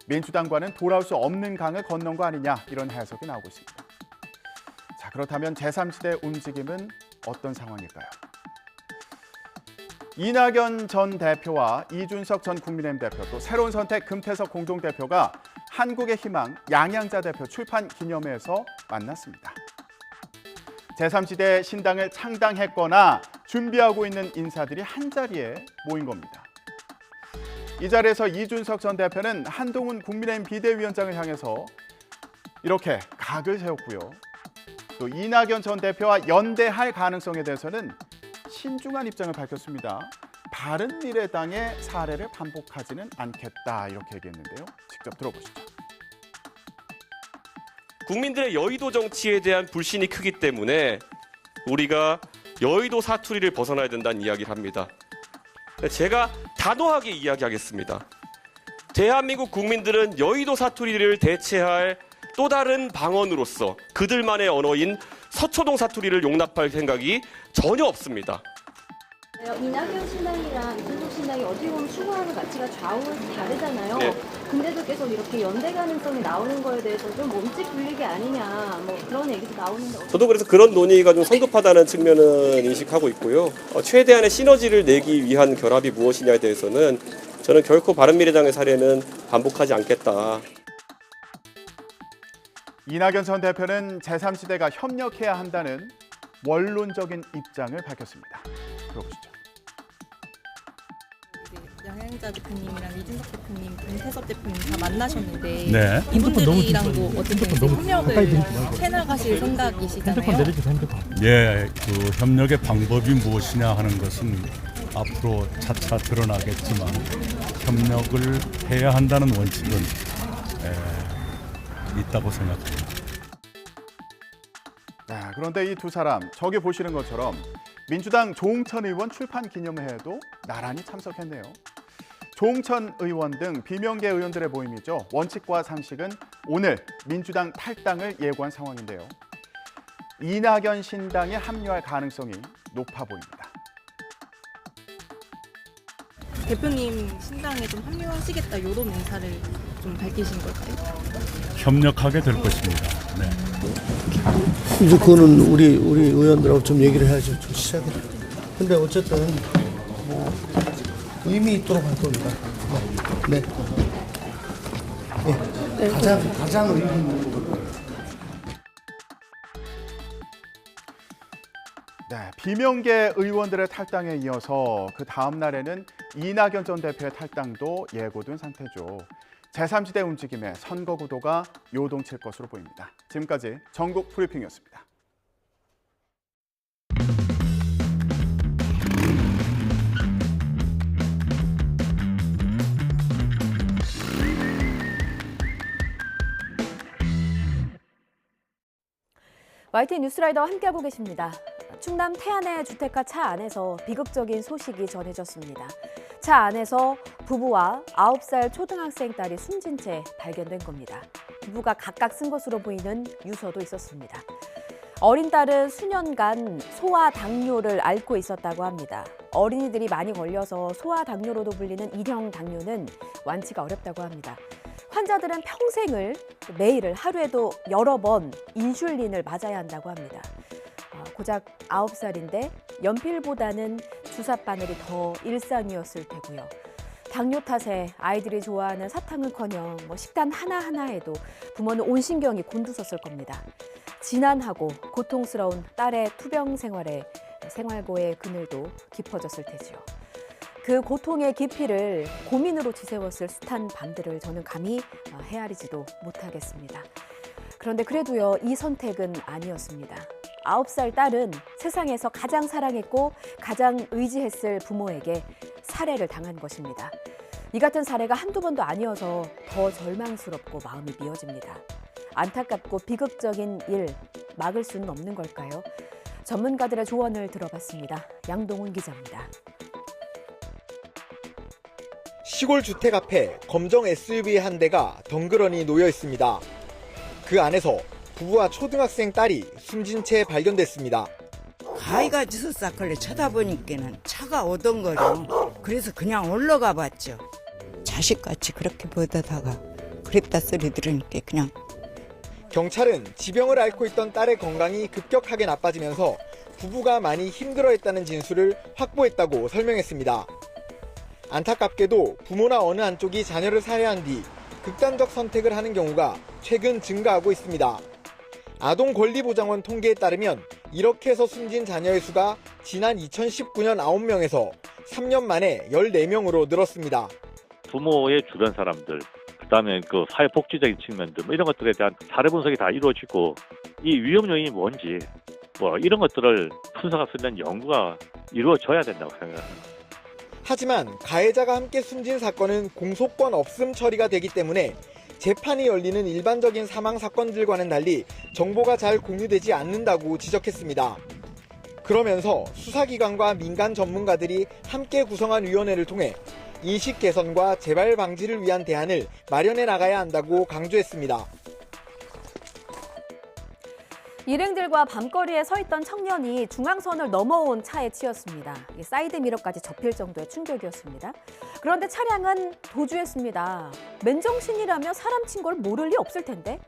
민주당과는 돌아올 수 없는 강을 건넌 거 아니냐, 이런 해석이 나오고 있습니다. 자, 그렇다면 제3지대 움직임은 어떤 상황일까요? 이낙연 전 대표와 이준석 전 국민의힘 대표, 또 새로운 선택 금태섭 공동대표가 한국의 희망 양양자 대표 출판 기념회에서 만났습니다. 제3지대 신당을 창당했거나 준비하고 있는 인사들이 한자리에 모인 겁니다. 이 자리에서 이준석 전 대표는 한동훈 국민의힘 비대위원장을 향해서 이렇게 각을 세웠고요. 또 이낙연 전 대표와 연대할 가능성에 대해서는 신중한 입장을 밝혔습니다. 바른미래당의 사례를 반복하지는 않겠다 이렇게 얘기했는데요. 직접 들어보시죠. 국민들의 여의도 정치에 대한 불신이 크기 때문에 우리가 여의도 사투리를 벗어나야 된다는 이야기를 합니다. 제가 단호하게 이야기하겠습니다. 대한민국 국민들은 여의도 사투리를 대체할 또 다른 방언으로서 그들만의 언어인 서초동 사투리를 용납할 생각이 전혀 없습니다. 이낙연 신당이랑 이준석 신당이 어떻게 보면 추구하는 가치가 좌우에서 다르잖아요. 네. 근데도 계속 이렇게 연대 가능성이 나오는 거에 대해서 좀 몸집 굴리기 아니냐 뭐 그런 얘기도 나오는데 저도 그래서 그런 논의가 좀 성급하다는 측면은 인식하고 있고요. 최대한의 시너지를 내기 위한 결합이 무엇이냐에 대해서는 저는 결코 바른미래당의 사례는 반복하지 않겠다. 이낙연 전 대표는 제3지대가 협력해야 한다는 원론적인 입장을 밝혔습니다. 들어보시죠. 양양자 대표님이랑 이준석 대표님, 김태섭 대표님 다 만나셨는데 네. 이분들이랑도 어쨌든 협력을 해나가실 생각이시잖아요. 예, 그 협력의 방법이 무엇이냐 하는 것은 앞으로 차차 드러나겠지만 협력을 해야 한다는 원칙은 있다고 생각합니다. 그런데 이 두 사람 저기 보시는 것처럼 민주당 조홍천 의원 출판 기념회에도 나란히 참석했네요. 조홍천 의원 등 비명계 의원들의 모임이죠. 원칙과 상식은 오늘 민주당 탈당을 예고한 상황인데요. 이낙연 신당에 합류할 가능성이 높아 보입니다. 대표님 신당에 좀 합류하시겠다 이런 의사를 좀 밝히신 걸까요? 협력하게 될 것입니다. 네. 이제 그거는 우리 의원들하고 좀 얘기를 해야죠. 좀 시작을. 근데 어쨌든 뭐 의미 있도록 할 겁니다. 네. 네. 가장 의미 있는 거. 네, 비명계 의원들의 탈당에 이어서 그 다음 날에는 이낙연 전 대표의 탈당도 예고된 상태죠. 제3지대 움직임에 선거 구도가 요동칠 것으로 보입니다. 지금까지 전국 브리핑이었습니다. YTN 뉴스라이더와 함께하고 계십니다. 충남 태안의 주택가 차 안에서 비극적인 소식이 전해졌습니다. 차 안에서 부부와 9살 초등학생 딸이 숨진 채 발견된 겁니다. 부부가 각각 쓴 것으로 보이는 유서도 있었습니다. 어린 딸은 수년간 소아 당뇨를 앓고 있었다고 합니다. 어린이들이 많이 걸려서 소아 당뇨로도 불리는 일형 당뇨는 완치가 어렵다고 합니다. 환자들은 평생을 매일을 하루에도 여러 번 인슐린을 맞아야 한다고 합니다. 고작 9살인데 연필보다는 주사바늘이 더 일상이었을 테고요. 당뇨 탓에 아이들이 좋아하는 사탕은커녕 식단 하나하나에도 부모는 온 신경이 곤두섰을 겁니다. 지난하고 고통스러운 딸의 투병 생활에 생활고의 그늘도 깊어졌을 테지요. 그 고통의 깊이를 고민으로 지새웠을 숱한 밤들을 저는 감히 헤아리지도 못하겠습니다. 그런데 그래도요, 이 선택은 아니었습니다. 9살 딸은 세상에서 가장 사랑했고 가장 의지했을 부모에게 살해를 당한 것입니다. 이 같은 사례가 한두 번도 아니어서 더 절망스럽고 마음이 미어집니다. 안타깝고 비극적인 일 막을 수는 없는 걸까요? 전문가들의 조언을 들어봤습니다. 양동훈 기자입니다. 시골 주택 앞에 검정 SUV 한 대가 덩그러니 놓여 있습니다. 그 안에서 부부와 초등학생 딸이 숨진 채 발견됐습니다. 가위가 주웠사걸래 쳐다보니까는 차가 오던거려. 그래서 그냥 올라가 봤죠. 자식같이 그렇게 보다가 그랬다 소리 들으니까 그냥. 경찰은 지병을 앓고 있던 딸의 건강이 급격하게 나빠지면서 부부가 많이 힘들어했다는 진술을 확보했다고 설명했습니다. 안타깝게도 부모나 어느 한쪽이 자녀를 살해한 뒤 극단적 선택을 하는 경우가 최근 증가하고 있습니다. 아동권리보장원 통계에 따르면 이렇게 해서 숨진 자녀의 수가 지난 2019년 9명에서 3년 만에 14명으로 늘었습니다. 부모의 주변 사람들, 그다음에 그 사회복지적인 측면들 이런 것들에 대한 사례 분석이 다 이루어지고 이 위험 요인이 뭔지 이런 것들을 분석할 수 있는 연구가 이루어져야 된다고 생각합니다. 하지만 가해자가 함께 숨진 사건은 공소권 없음 처리가 되기 때문에 재판이 열리는 일반적인 사망 사건들과는 달리 정보가 잘 공유되지 않는다고 지적했습니다. 그러면서 수사기관과 민간 전문가들이 함께 구성한 위원회를 통해 인식 개선과 재발 방지를 위한 대안을 마련해 나가야 한다고 강조했습니다. 일행들과 밤거리에 서 있던 청년이 중앙선을 넘어온 차에 치였습니다. 사이드 미러까지 접힐 정도의 충격이었습니다. 그런데 차량은 도주했습니다. 맨정신이라며 사람 친 걸 모를 리 없을 텐데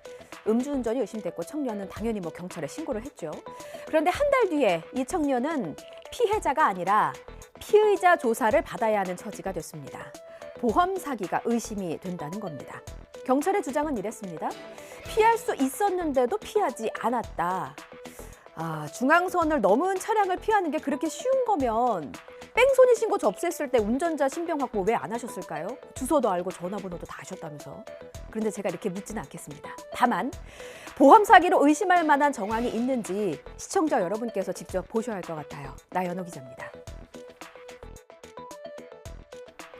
음주운전이 의심됐고 청년은 당연히 경찰에 신고를 했죠. 그런데 한 달 뒤에 이 청년은 피해자가 아니라 피의자 조사를 받아야 하는 처지가 됐습니다. 보험 사기가 의심이 된다는 겁니다. 경찰의 주장은 이랬습니다. 피할 수 있었는데도 피하지 않았다. 중앙선을 넘은 차량을 피하는 게 그렇게 쉬운 거면 뺑소니 신고 접수했을 때 운전자 신병 확보 왜 안 하셨을까요? 주소도 알고 전화번호도 다 아셨다면서. 그런데 제가 이렇게 묻지는 않겠습니다. 다만 보험 사기로 의심할 만한 정황이 있는지 시청자 여러분께서 직접 보셔야 할 것 같아요. 나연호 기자입니다.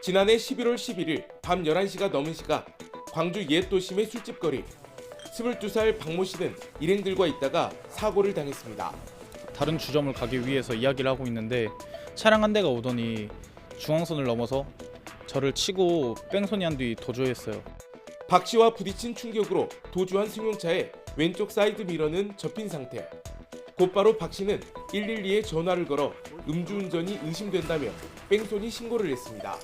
지난해 11월 11일 밤 11시가 넘은 시각 광주 옛도심의 술집거리. 22살 박모 씨는 일행들과 있다가 사고를 당했습니다. 다른 주점을 가기 위해서 이야기를 하고 있는데 차량 한 대가 오더니 중앙선을 넘어서 저를 치고 뺑소니 한 뒤 도주했어요. 박 씨와 부딪힌 충격으로 도주한 승용차의 왼쪽 사이드 미러는 접힌 상태. 곧바로 박 씨는 112에 전화를 걸어 음주운전이 의심된다며 뺑소니 신고를 했습니다.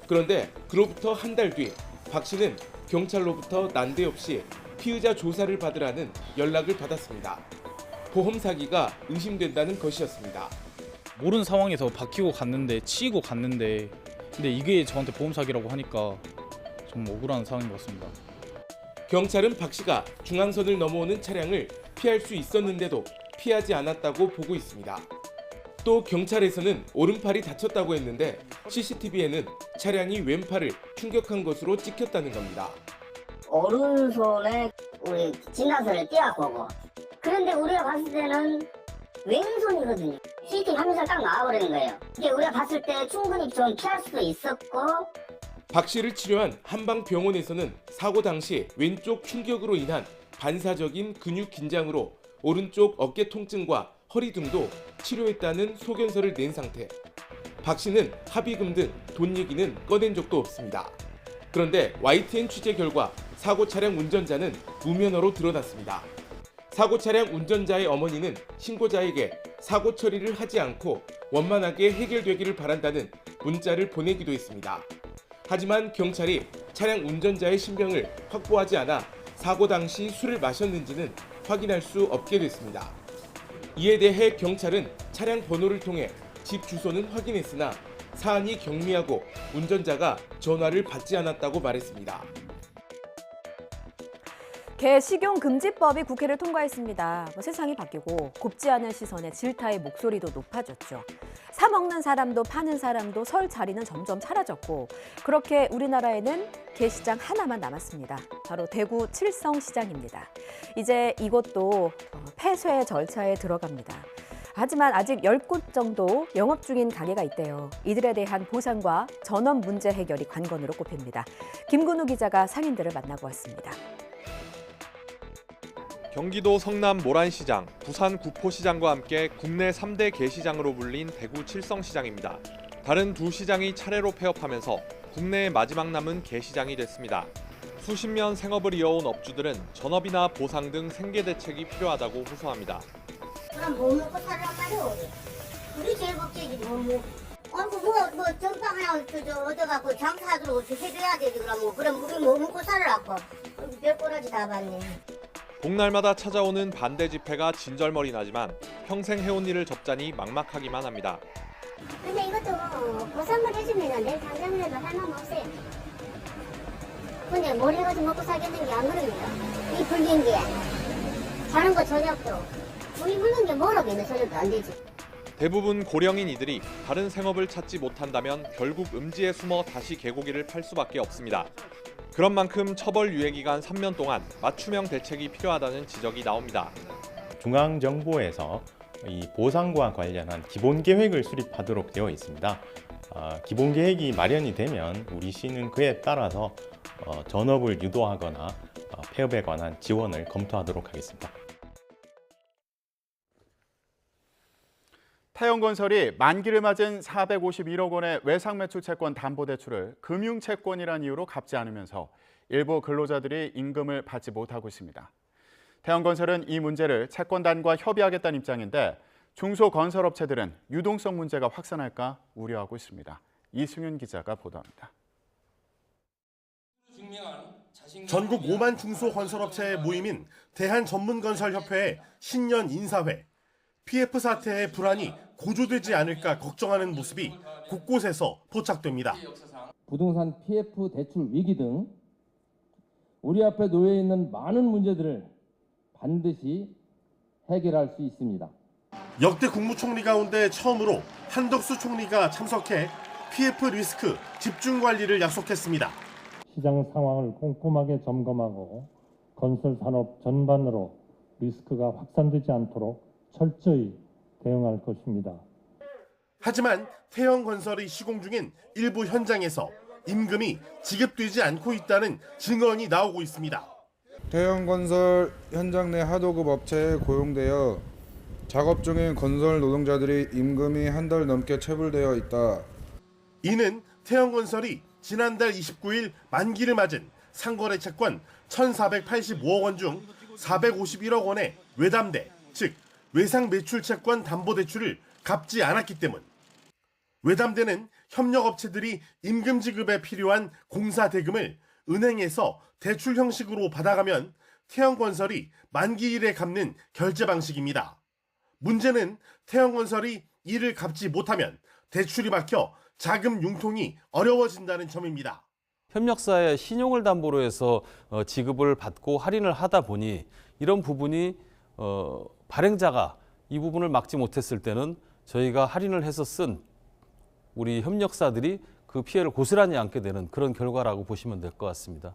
그런데 그로부터 한 달 뒤 박 씨는 경찰로부터 난데없이 피의자 조사를 받으라는 연락을 받았습니다. 보험 사기가 의심된다는 것이었습니다. 모르는 상황에서 바뀌고 갔는데 치이고 갔는데 근데 이게 저한테 보험 사기라고 하니까 좀 억울한 상황인 것 같습니다. 경찰은 박 씨가 중앙선을 넘어오는 차량을 피할 수 있었는데도 피하지 않았다고 보고 있습니다. 또 경찰에서는 오른팔이 다쳤다고 했는데 CCTV에는 차량이 왼팔을 충격한 것으로 찍혔다는 겁니다. 오른손에 우리 진단서를 띄어보고 그런데 우리가 봤을 때는 왼손이거든요. CCTV 화면상 딱 나와버리는 거예요. 이게 우리가 봤을 때 충분히 좀 피할 수도 있었고. 박 씨를 치료한 한방병원에서는 사고 당시 왼쪽 충격으로 인한 반사적인 근육 긴장으로 오른쪽 어깨 통증과 허리 등도 치료했다는 소견서를 낸 상태. 박 씨는 합의금 등 돈 얘기는 꺼낸 적도 없습니다. 그런데 YTN 취재 결과 사고 차량 운전자는 무면허로 드러났습니다. 사고 차량 운전자의 어머니는 신고자에게 사고 처리를 하지 않고 원만하게 해결되기를 바란다는 문자를 보내기도 했습니다. 하지만 경찰이 차량 운전자의 신병을 확보하지 않아 사고 당시 술을 마셨는지는 확인할 수 없게 됐습니다. 이에 대해 경찰은 차량 번호를 통해 집 주소는 확인했으나 사안이 경미하고 운전자가 전화를 받지 않았다고 말했습니다. 개식용 금지법이 국회를 통과했습니다. 세상이 바뀌고 곱지 않은 시선에 질타의 목소리도 높아졌죠. 사 먹는 사람도 파는 사람도 설 자리는 점점 사라졌고 그렇게 우리나라에는 개시장 하나만 남았습니다. 바로 대구 칠성시장입니다. 이제 이곳도 폐쇄 절차에 들어갑니다. 하지만 아직 10곳 정도 영업 중인 가게가 있대요. 이들에 대한 보상과 전원 문제 해결이 관건으로 꼽힙니다. 김근우 기자가 상인들을 만나고 왔습니다. 경기도 성남 모란시장, 부산 구포시장과 함께 국내 3대 개시장으로 불린 대구 칠성시장입니다. 다른 두 시장이 차례로 폐업하면서 국내의 마지막 남은 개시장이 됐습니다. 수십 년 생업을 이어온 업주들은 전업이나 보상 등 생계 대책이 필요하다고 호소합니다. 그럼 뭐 먹고 살란 말이오? 우리 제일 걱정이지 뭐. 뭐 전빵 하나 얻어갖고 장사하도록 해줘야 되지 그럼 우리 뭐 먹고 살라고. 별꼬라지 다 받네. 복날마다 찾아오는 반대 집회가 진절머리 나지만 평생 해온 일을 접자니 막막하기만 합니다. 근데 이것도 보상을 해주면 내일 당장이라도 할 맘 없어요. 근데 뭘 해가지고 먹고 살겠는 게 안 그럽니다. 이 불린 게 자는 거 저녁도 우리 불린 게 뭐라겠네. 저녁도 안 되지. 대부분 고령인 이들이 다른 생업을 찾지 못한다면 결국 음지에 숨어 다시 개고기를 팔 수밖에 없습니다. 그런 만큼 처벌 유예 기간 3년 동안 맞춤형 대책이 필요하다는 지적이 나옵니다. 중앙정부에서 이 보상과 관련한 기본 계획을 수립하도록 되어 있습니다. 기본 계획이 마련이 되면 우리 시는 그에 따라서 전업을 유도하거나 폐업에 관한 지원을 검토하도록 하겠습니다. 태영건설이 만기를 맞은 451억 원의 외상매출 채권 담보대출을 금융채권이라는 이유로 갚지 않으면서 일부 근로자들이 임금을 받지 못하고 있습니다. 태영건설은 이 문제를 채권단과 협의하겠다는 입장인데 중소건설업체들은 유동성 문제가 확산할까 우려하고 있습니다. 이승윤 기자가 보도합니다. 전국 5만 중소건설업체의 모임인 대한전문건설협회의 신년 인사회. PF 사태의 불안이 고조되지 않을까 걱정하는 모습이 곳곳에서 포착됩니다. 부동산 PF 대출 위기 등 우리 앞에 놓여 있는 많은 문제들을 반드시 해결할 수 있습니다. 역대 국무총리 가운데 처음으로 한덕수 총리가 참석해 PF 리스크 집중 관리를 약속했습니다. 시장 상황을 꼼꼼하게 점검하고 건설 산업 전반으로 리스크가 확산되지 않도록 철저히 대응할 것입니다. 하지만 태영건설이 시공 중인 일부 현장에서 임금이 지급되지 않고 있다는 증언이 나오고 있습니다. 태영건설 현장 내 하도급 업체에 고용되어 작업 중인 건설 노동자들이 임금이 한 달 넘게 체불되어 있다. 이는 태영건설이 지난달 29일 만기를 맞은 상거래 채권 1,485억 원 중 451억 원의 외담대, 즉 외상 매출 채권 담보대출을 갚지 않았기 때문. 외담대는 협력업체들이 임금 지급에 필요한 공사 대금을 은행에서 대출 형식으로 받아가면 태영건설이 만기일에 갚는 결제 방식입니다. 문제는 태영건설이 이를 갚지 못하면 대출이 막혀 자금 융통이 어려워진다는 점입니다. 협력사의 신용을 담보로 해서 지급을 받고 할인을 하다 보니 이런 부분이 발행자가 이 부분을 막지 못했을 때는 저희가 할인을 해서 쓴 우리 협력사들이 그 피해를 고스란히 안게 되는 그런 결과라고 보시면 될 것 같습니다.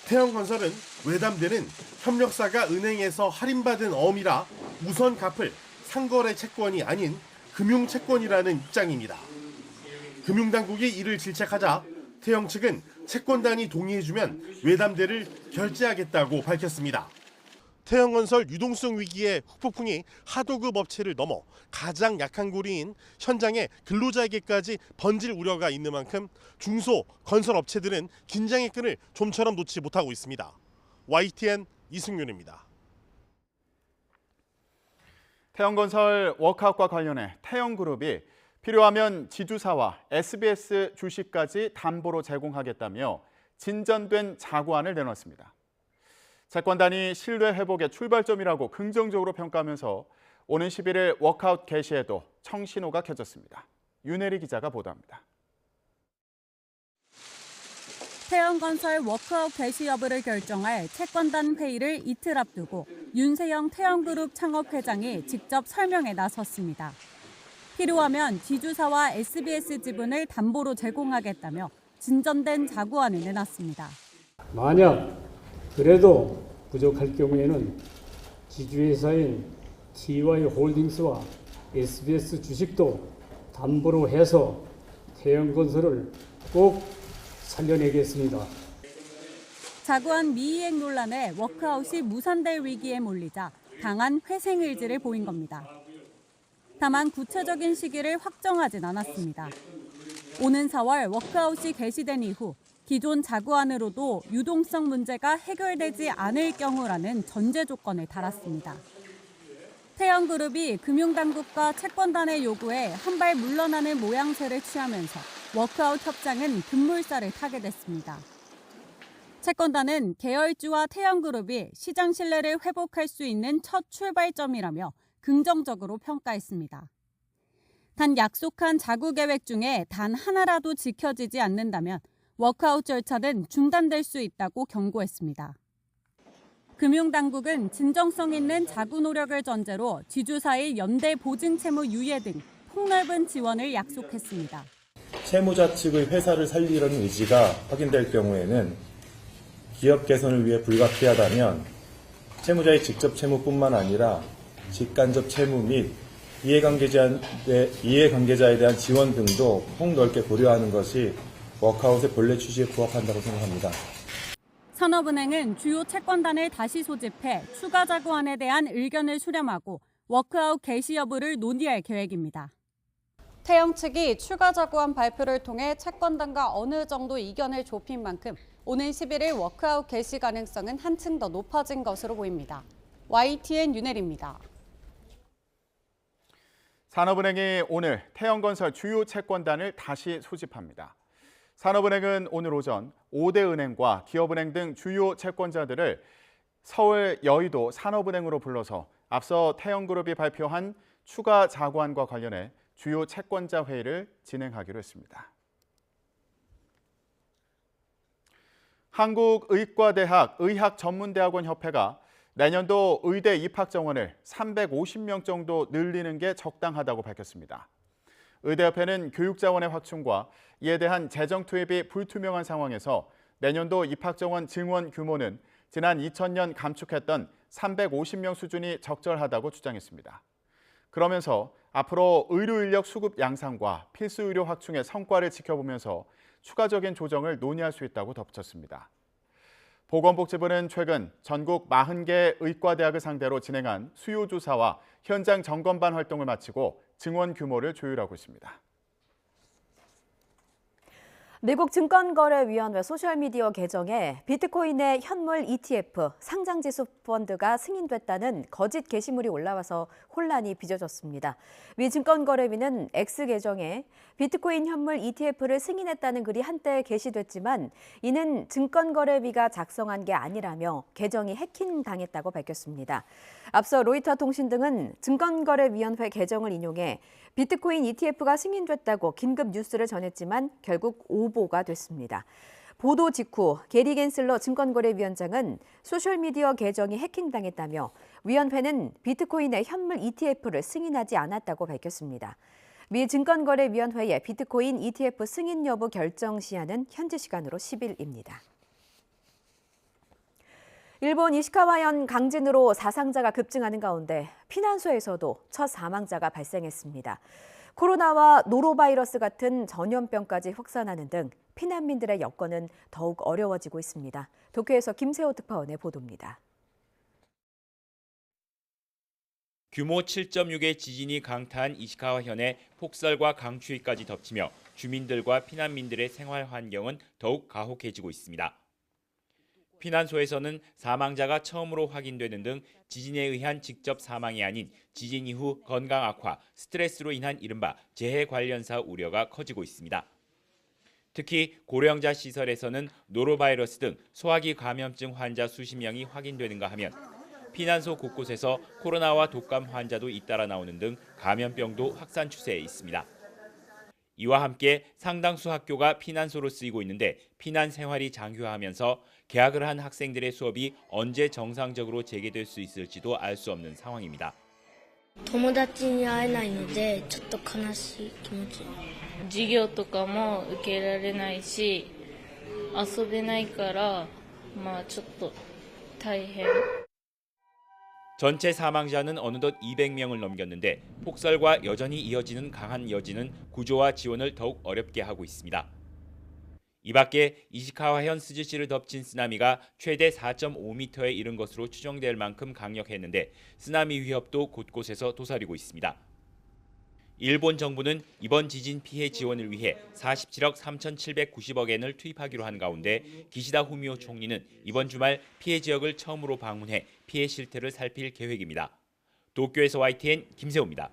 태영건설은 외담대는 협력사가 은행에서 할인받은 어음이라 우선 갚을 상거래 채권이 아닌 금융채권이라는 입장입니다. 금융당국이 이를 질책하자 태영 측은 채권단이 동의해주면 외담대를 결제하겠다고 밝혔습니다. 태영건설 유동성 위기의 후폭풍이 하도급 업체를 넘어 가장 약한 고리인 현장의 근로자에게까지 번질 우려가 있는 만큼 중소 건설 업체들은 긴장의 끈을 좀처럼 놓지 못하고 있습니다. YTN 이승윤입니다. 태영건설 워크아웃과 관련해 태영그룹이 필요하면 지주사와 SBS 주식까지 담보로 제공하겠다며 진전된 자구안을 내놨습니다. 채권단이 신뢰 회복의 출발점이라고 긍정적으로 평가하면서 오는 11일 워크아웃 개시에도 청신호가 켜졌습니다. 윤혜리 기자가 보도합니다. 태영건설 워크아웃 개시 여부를 결정할 채권단 회의를 이틀 앞두고 윤세영 태영그룹 창업회장이 직접 설명에 나섰습니다. 필요하면 지주사와 SBS 지분을 담보로 제공하겠다며 진전된 자구안을 내놨습니다. 만약 그래도 부족할 경우에는 지주회사인 TY홀딩스와 SBS 주식도 담보로 해서 태영건설을 꼭 살려내겠습니다. 자구안 미이행 논란에 워크아웃이 무산될 위기에 몰리자 강한 회생 의지를 보인 겁니다. 다만 구체적인 시기를 확정하진 않았습니다. 오는 4월 워크아웃이 개시된 이후 기존 자구안으로도 유동성 문제가 해결되지 않을 경우라는 전제 조건을 달았습니다. 태영그룹이 금융당국과 채권단의 요구에 한 발 물러나는 모양새를 취하면서 워크아웃 협상은 급물살을 타게 됐습니다. 채권단은 계열주와 태영그룹이 시장 신뢰를 회복할 수 있는 첫 출발점이라며 긍정적으로 평가했습니다. 단 약속한 자구 계획 중에 단 하나라도 지켜지지 않는다면 워크아웃 절차는 중단될 수 있다고 경고했습니다. 금융당국은 진정성 있는 자구 노력을 전제로 지주사의 연대 보증 채무 유예 등 폭넓은 지원을 약속했습니다. 채무자 측의 회사를 살리려는 의지가 확인될 경우에는 기업 개선을 위해 불가피하다면 채무자의 직접 채무뿐만 아니라 직간접 채무 및 이해관계자에 대한 지원 등도 폭넓게 고려하는 것이 워크아웃의 본래 취지에 부합한다고 생각합니다. 산업은행은 주요 채권단을 다시 소집해 추가 자구안에 대한 의견을 수렴하고 워크아웃 개시 여부를 논의할 계획입니다. 태영 측이 추가 자구안 발표를 통해 채권단과 어느 정도 이견을 좁힌 만큼 오는 11일 워크아웃 개시 가능성은 한층 더 높아진 것으로 보입니다. YTN 윤혜리입니다. 산업은행이 오늘 태영건설 주요 채권단을 다시 소집합니다. 산업은행은 오늘 오전 5대 은행과 기업은행 등 주요 채권자들을 서울 여의도 산업은행으로 불러서 앞서 태영그룹이 발표한 추가 자구안과 관련해 주요 채권자 회의를 진행하기로 했습니다. 한국의과대학 의학전문대학원협회가 내년도 의대 입학 정원을 350명 정도 늘리는 게 적당하다고 밝혔습니다. 의대협회는 교육자원의 확충과 이에 대한 재정 투입이 불투명한 상황에서 내년도 입학 정원 증원 규모는 지난 2000년 감축했던 350명 수준이 적절하다고 주장했습니다. 그러면서 앞으로 의료 인력 수급 양상과 필수 의료 확충의 성과를 지켜보면서 추가적인 조정을 논의할 수 있다고 덧붙였습니다. 보건복지부는 최근 전국 40개 의과대학을 상대로 진행한 수요조사와 현장 점검반 활동을 마치고 증원 규모를 조율하고 있습니다. 미국 증권거래위원회 소셜미디어 계정에 비트코인의 현물 ETF 상장지수 펀드가 승인됐다는 거짓 게시물이 올라와서 혼란이 빚어졌습니다. 미 증권거래위는 X 계정에 비트코인 현물 ETF를 승인했다는 글이 한때 게시됐지만 이는 증권거래위가 작성한 게 아니라며 계정이 해킹당했다고 밝혔습니다. 앞서 로이터 통신 등은 증권거래위원회 계정을 인용해 비트코인 ETF가 승인됐다고 긴급 뉴스를 전했지만 결국 오보가 됐습니다. 보도 직후 게리 겐슬러 증권거래위원장은 소셜미디어 계정이 해킹당했다며 위원회는 비트코인의 현물 ETF를 승인하지 않았다고 밝혔습니다. 미 증권거래위원회의 비트코인 ETF 승인 여부 결정 시한은 현지 시간으로 10일입니다. 일본 이시카와현 강진으로 사상자가 급증하는 가운데 피난소에서도 첫 사망자가 발생했습니다. 코로나와 노로바이러스 같은 전염병까지 확산하는 등 피난민들의 여건은 더욱 어려워지고 있습니다. 도쿄에서 김세호 특파원의 보도입니다. 규모 7.6의 지진이 강타한 이시카와현에 폭설과 강추위까지 덮치며 주민들과 피난민들의 생활 환경은 더욱 가혹해지고 있습니다. 피난소에서는 사망자가 처음으로 확인되는 등 지진에 의한 직접 사망이 아닌 지진 이후 건강 악화, 스트레스로 인한 이른바 재해 관련사 우려가 커지고 있습니다. 특히 고령자 시설에서는 노로바이러스 등 소화기 감염증 환자 수십 명이 확인되는가 하면 피난소 곳곳에서 코로나와 독감 환자도 잇따라 나오는 등 감염병도 확산 추세에 있습니다. 이와 함께 상당수 학교가 피난소로 쓰이고 있는데 피난 생활이 장기화하면서 개학을 한 학생들의 수업이 언제 정상적으로 재개될 수 있을지도 알 수 없는 상황입니다. 友達に会えないのでちょっと悲しい気持ち。授業とかも受けられないし、遊べないからちょっと大変。 전체 사망자는 어느덧 200명을 넘겼는데 폭설과 여전히 이어지는 강한 여진은 구조와 지원을 더욱 어렵게 하고 있습니다. 이 밖에 이시카와현 스즈시를 덮친 쓰나미가 최대 4.5m에 이른 것으로 추정될 만큼 강력했는데 쓰나미 위협도 곳곳에서 도사리고 있습니다. 일본 정부는 이번 지진 피해 지원을 위해 47억 3,790억 엔을 투입하기로 한 가운데 기시다 후미오 총리는 이번 주말 피해 지역을 처음으로 방문해 피해 실태를 살필 계획입니다. 도쿄에서 YTN 김세호입니다.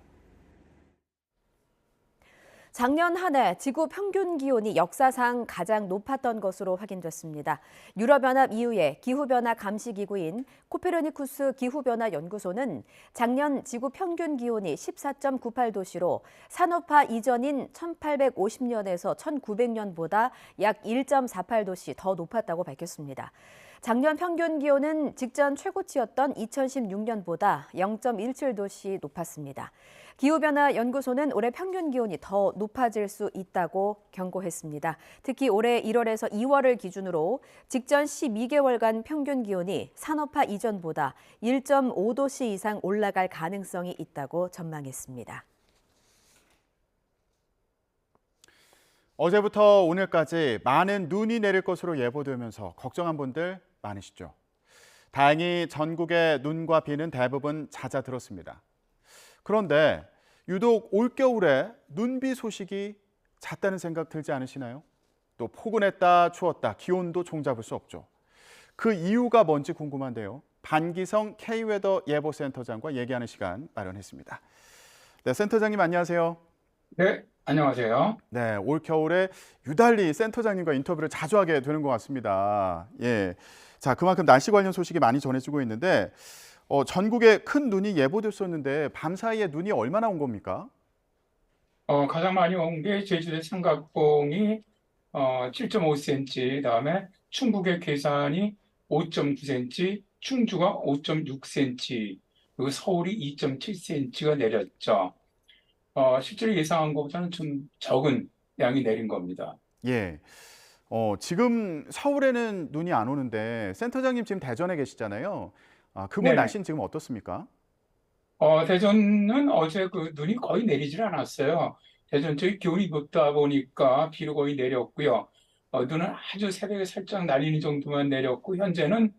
작년 한 해 지구 평균 기온이 역사상 가장 높았던 것으로 확인됐습니다. 유럽연합 EU의 기후변화 감시기구인 코페르니쿠스 기후변화연구소는 작년 지구 평균 기온이 14.98도씨로 산업화 이전인 1850년에서 1900년보다 약 1.48도씨 더 높았다고 밝혔습니다. 작년 평균 기온은 직전 최고치였던 2016년보다 0.17도씩 높았습니다. 기후변화연구소는 올해 평균 기온이 더 높아질 수 있다고 경고했습니다. 특히 올해 1월에서 2월을 기준으로 직전 12개월간 평균 기온이 산업화 이전보다 1.5도씨 이상 올라갈 가능성이 있다고 전망했습니다. 어제부터 오늘까지 많은 눈이 내릴 것으로 예보되면서 걱정한 분들 많으시죠. 다행히 전국의 눈과 비는 대부분 잦아들었습니다. 그런데 유독 올겨울에 눈비 소식이 잦다는 생각 들지 않으시나요? 또 포근했다 추웠다 기온도 종잡을 수 없죠. 그 이유가 뭔지 궁금한데요. 반기성 K웨더 예보센터장과 얘기하는 시간 마련했습니다. 네, 센터장님 안녕하세요. 네, 안녕하세요. 네, 올겨울에 유달리 센터장님과 인터뷰를 자주 하게 되는 것 같습니다. 예, 자 그만큼 날씨 관련 소식이 많이 전해지고 있는데 전국에 큰 눈이 예보됐었는데 밤사이에 눈이 얼마나 온 겁니까? 가장 많이 온 게 제주도의 삼각봉이 7.5cm, 그다음에 충북의 괴산이 5.9cm, 충주가 5.6cm, 그리고 서울이 2.7cm가 내렸죠. 실제로 예상한 것보다는 좀 적은 양이 내린 겁니다. 예. 지금 서울에는 눈이 안 오는데 센터장님 지금 대전에 계시잖아요. 그곳 네네. 날씨는 지금 어떻습니까? 대전은 어제 그 눈이 거의 내리질 않았어요. 대전 쪽이 기온이 높다 보니까 비로 거의 내렸고요. 눈은 아주 새벽에 살짝 날리는 정도만 내렸고 현재는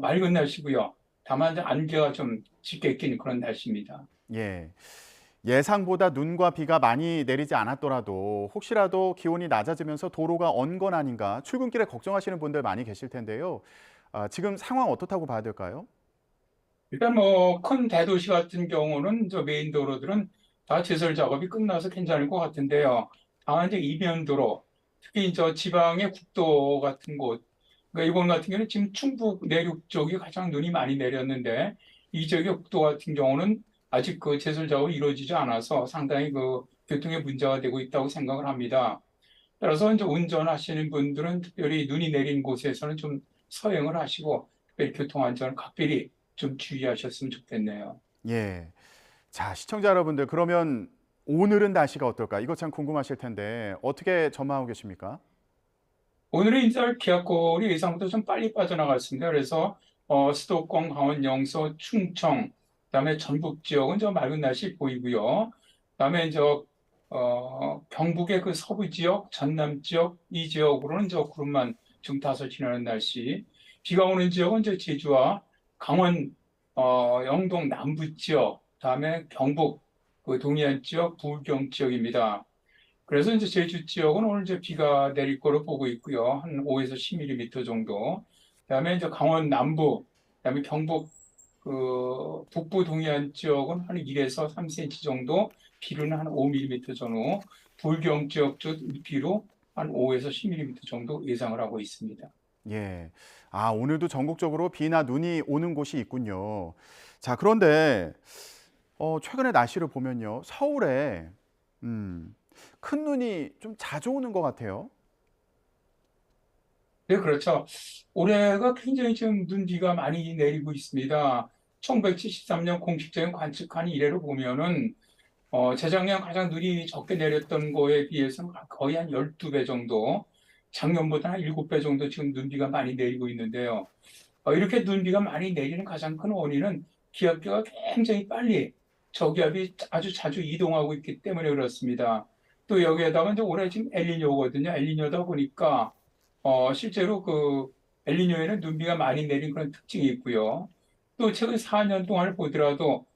맑은 날씨고요. 다만 이제 안개가 좀 짙게 낀 그런 날씨입니다. 예. 예상보다 눈과 비가 많이 내리지 않았더라도 혹시라도 기온이 낮아지면서 도로가 언 건 아닌가 출근길에 걱정하시는 분들 많이 계실 텐데요. 지금 상황 어떻다고 봐야 될까요? 일단 큰 대도시 같은 경우는 저 메인 도로들은 다 제설 작업이 끝나서 괜찮을 것 같은데요. 다만 이제 이면도로 특히 저 지방의 국도 같은 곳, 그러니까 이번 같은 경우는 지금 충북 내륙 쪽이 가장 눈이 많이 내렸는데 이 지역의 국도 같은 경우는 아직 그 제설 작업이 이루어지지 않아서 상당히 그 교통에 문제가 되고 있다고 생각을 합니다. 따라서 이제 운전하시는 분들은 특별히 눈이 내린 곳에서는 좀 서행을 하시고 특별히 교통 안전을 각별히 좀 주의하셨으면 좋겠네요. 예. 자, 시청자 여러분들 그러면 오늘은 날씨가 어떨까? 이거 참 궁금하실 텐데 어떻게 전망하고 계십니까? 오늘은 이제 기압골이 예상보다 좀 빨리 빠져나갔습니다. 그래서 수도권, 강원, 영서, 충청, 그다음에 전북 지역은 좀 맑은 날씨 보이고요. 그다음에 이제 경북의 그 서부 지역, 전남 지역 이 지역으로는 저 구름만 좀 다소 지나는 날씨. 비가 오는 지역은 이제 제주와 강원, 영동 남부 지역, 그다음에 경북 그 동해안 지역, 부울경 지역입니다. 그래서 이제 제주 지역은 오늘 이제 비가 내릴 거로 보고 있고요. 한 5에서 10mm 정도. 그다음에 이제 강원 남부, 그다음에 경북 그 북부 동해안 지역은 한 1에서 3cm 정도, 비료는 한 5mm 전후, 부울경 지역 쪽 비로 한 5에서 10mm 정도 예상을 하고 있습니다. 예. 오늘도 전국적으로 비나 눈이 오는 곳이 있군요. 자, 그런데 최근에 날씨를 보면요. 서울에 큰 눈이 좀 자주 오는 것 같아요. 네, 그렇죠. 올해가 굉장히 지금 눈비가 많이 내리고 있습니다. 1973년 공식적인 관측한 이래로 보면은 재작년 가장 눈이 적게 내렸던 거에 비해서는 거의 한 12배 정도, 작년보다 한 7배 정도 지금 눈비가 많이 내리고 있는데요. 이렇게 눈비가 많이 내리는 가장 큰 원인은 기압계가 굉장히 빨리 저기압이 아주 자주 이동하고 있기 때문에 그렇습니다. 또 여기에다가 이제 올해 지금 엘니뇨거든요. 엘니뇨다 보니까 실제로 그 엘니뇨에는 눈비가 많이 내린 그런 특징이 있고요. 또 최근 4년 동안을 보더라도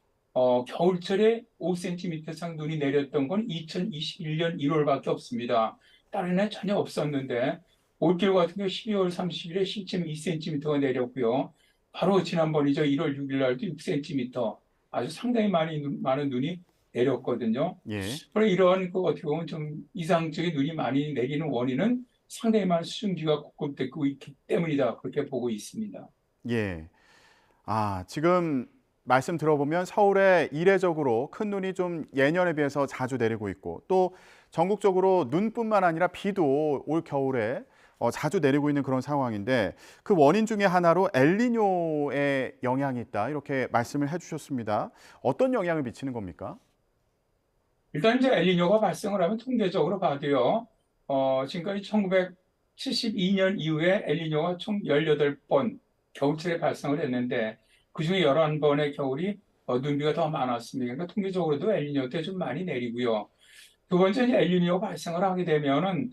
겨울철에 5cm 이상 눈이 내렸던 건 2021년 1월밖에 없습니다. 다른 해 전혀 없었는데 올겨울 같은 경우 12월 30일에 10.2cm가 내렸고요. 바로 지난번이죠. 1월 6일 날도 6cm, 아주 상당히 많은 눈이 내렸거든요. 예. 그래서 이러한 그 어떻게 보면 좀 이상적인 눈이 많이 내리는 원인은 상당히 많은 수증기가 공급되고 있기 때문이다, 그렇게 보고 있습니다. 예. 지금 말씀 들어보면 서울에 이례적으로 큰 눈이 좀 예년에 비해서 자주 내리고 있고 또 전국적으로 눈뿐만 아니라 비도 올 겨울에 자주 내리고 있는 그런 상황인데 그 원인 중에 하나로 엘니뇨의 영향이 있다 이렇게 말씀을 해주셨습니다. 어떤 영향을 미치는 겁니까? 일단 이제 엘니뇨가 발생을 하면 통계적으로 봐도요. 지금까지 1972년 이후에 엘니뇨가 총 18번 겨울철에 발생을 했는데 그중에 11번의 겨울이 눈비가 더 많았습니다. 그러니까 통계적으로도 엘니뇨 때 좀 많이 내리고요. 두 번째 이제 엘니뇨가 발생을 하게 되면은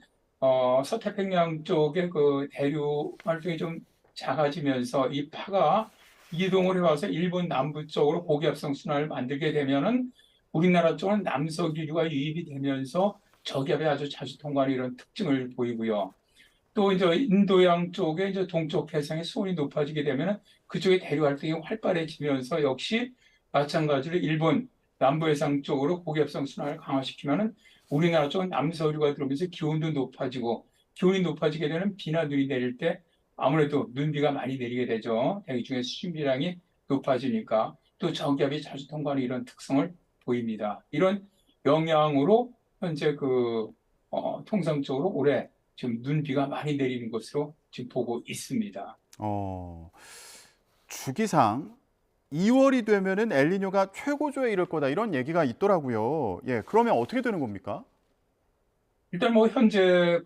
서태평양 쪽에 그 대류 활동이 좀 작아지면서 이 파가 이동을 해와서 일본 남부 쪽으로 고기압성 순환을 만들게 되면은 우리나라 쪽은 남서기류가 유입이 되면서 저기압이 아주 자주 통과하는 이런 특징을 보이고요. 또 이제 인도양 쪽에 이제 동쪽 해상의 수온이 높아지게 되면 그쪽의 대류 활동이 활발해지면서 역시 마찬가지로 일본 남부 해상 쪽으로 고기압성 순환을 강화시키면은 우리나라 쪽은 남서류가 들어오면서 기온도 높아지고 기온이 높아지게 되면 비나 눈이 내릴 때 아무래도 눈비가 많이 내리게 되죠. 대기 중에 수증기량이 높아지니까 또 저기압이 자주 통과하는 이런 특성을 보입니다. 이런 영향으로 현재 통상적으로 올해 지금 눈비가 많이 내리는 것으로 지금 보고 있습니다. 주기상 2월이 되면은 엘니뇨가 최고조에 이를 거다 이런 얘기가 있더라고요. 예, 그러면 어떻게 되는 겁니까? 일단 뭐 현재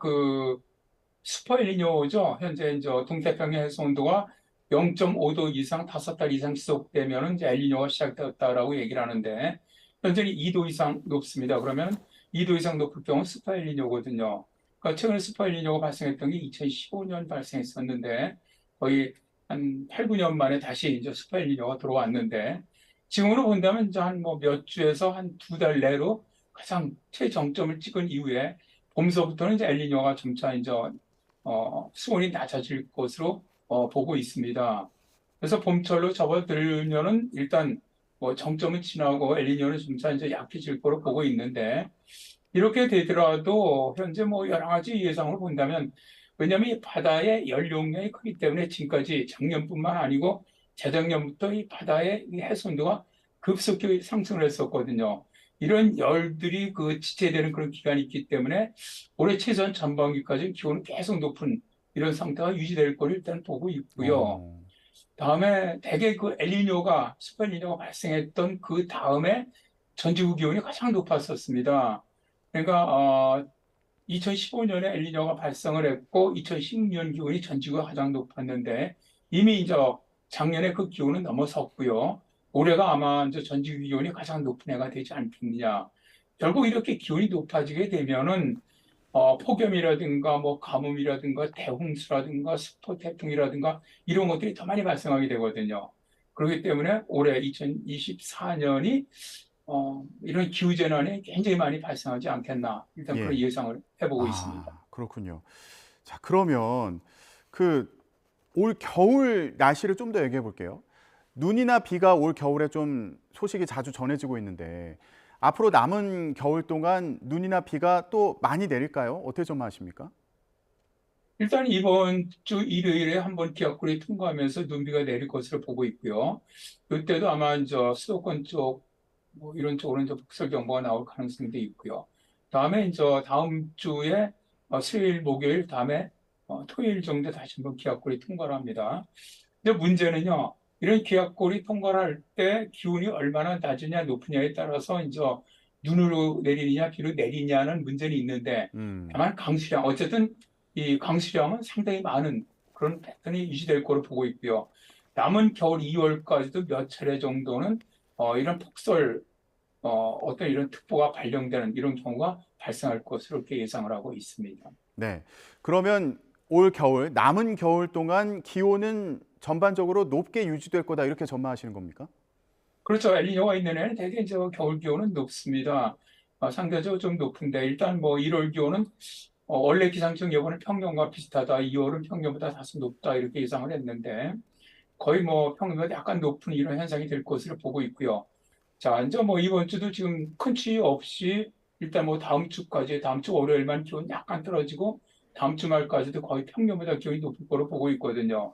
슈퍼 엘니뇨죠. 현재 이제 동태평양 해수 온도가 0.5도 이상 5달 이상 지속되면은 이제 엘니뇨가 시작되었다라고 얘기를 하는데 현재는 2도 이상 높습니다. 그러면 2도 이상 높을 경우 슈퍼 엘니뇨거든요. 그러니까 최근에 슈퍼 엘니뇨가 발생했던 게 2015년 발생했었는데 거의 한 8, 9년 만에 다시 이제 슈퍼 엘니뇨가 들어왔는데 지금으로 본다면 이제 한 뭐 몇 주에서 한 2달 내로 가장 최정점을 찍은 이후에 봄서부터는 이제 엘니뇨가 점차 이제 수온이 낮아질 것으로 보고 있습니다. 그래서 봄철로 접어들면은 일단 뭐 정점은 지나고 엘니뇨는 점차 이제 약해질 거로 보고 있는데 이렇게 되더라도 현재 뭐 여러 가지 예상을 본다면 왜냐하면 이 바다의 열 용량이 크기 때문에 지금까지 작년뿐만 아니고 재작년부터 이 바다의 해수 온도가 급속히 상승을 했었거든요. 이런 열들이 지체되는 그런 기간이 있기 때문에 올해 최소한 전반기까지 기온은 계속 높은 이런 상태가 유지될 걸 일단 보고 있고요. 다음에 대개 엘니뇨가 슈퍼 엘니뇨가 발생했던 그 다음에 전지구 기온이 가장 높았었습니다. 그러니까 2015년에 엘니뇨가 발생을 했고 2016년 기온이 전지구가 가장 높았는데 이미 이제 작년에 그 기온은 넘어섰고요. 올해가 아마 이제 전지구 기온이 가장 높은 해가 되지 않겠느냐. 결국 이렇게 기온이 높아지게 되면은 폭염이라든가 뭐 가뭄이라든가 대홍수라든가 습도 태풍이라든가 이런 것들이 더 많이 발생하게 되거든요. 그렇기 때문에 올해 2024년이 이런 기후재난이 굉장히 많이 발생하지 않겠나 일단 그런 예상을 해보고 있습니다. 그렇군요. 자, 그러면 올 겨울 날씨를 좀 더 얘기해 볼게요. 눈이나 비가 올 겨울에 좀 소식이 자주 전해지고 있는데 앞으로 남은 겨울 동안 눈이나 비가 또 많이 내릴까요? 어떻게 전망하십니까? 일단 이번 주 일요일에 한번 기압골이 통과하면서 눈비가 내릴 것으로 보고 있고요. 이때도 아마 이제 수도권 쪽 뭐 이런 쪽으로 이제 북설 경보가 나올 가능성도 있고요. 다음에 이제 다음 주에 수요일, 목요일, 다음에 토요일 정도 다시 한번 기압골이 통과를 합니다. 근데 문제는요, 이런 기압골이 통과를 할 때 기온이 얼마나 낮으냐 높으냐에 따라서 이제 눈으로 내리느냐 비로 내리냐는 문제는 있는데 다만 강수량 어쨌든 이 강수량은 상당히 많은 그런 패턴이 유지될 거로 보고 있고요. 남은 겨울 2월까지도 몇 차례 정도는 이런 폭설 어떤 이런 특보가 발령되는 이런 경우가 발생할 것으로 이렇게 예상을 하고 있습니다. 네. 그러면 올 겨울 남은 겨울 동안 기온은 전반적으로 높게 유지될 거다 이렇게 전망하시는 겁니까? 그렇죠. 엘니뇨가 있는 해는 대개 이제 겨울 기온은 높습니다. 상대적으로 좀 높은데 일단 뭐 1월 기온은 원래 기상청 예보는 평년과 비슷하다. 2월은 평년보다 다소 높다 이렇게 예상을 했는데 거의 뭐 평년보다 약간 높은 이런 현상이 될 것으로 보고 있고요. 자, 이제 뭐 이번 주도 지금 큰 추위 없이 일단 뭐 다음 주 월요일만 기온 약간 떨어지고 다음 주 말까지도 거의 평년보다 기온이 높을 거로 보고 있거든요.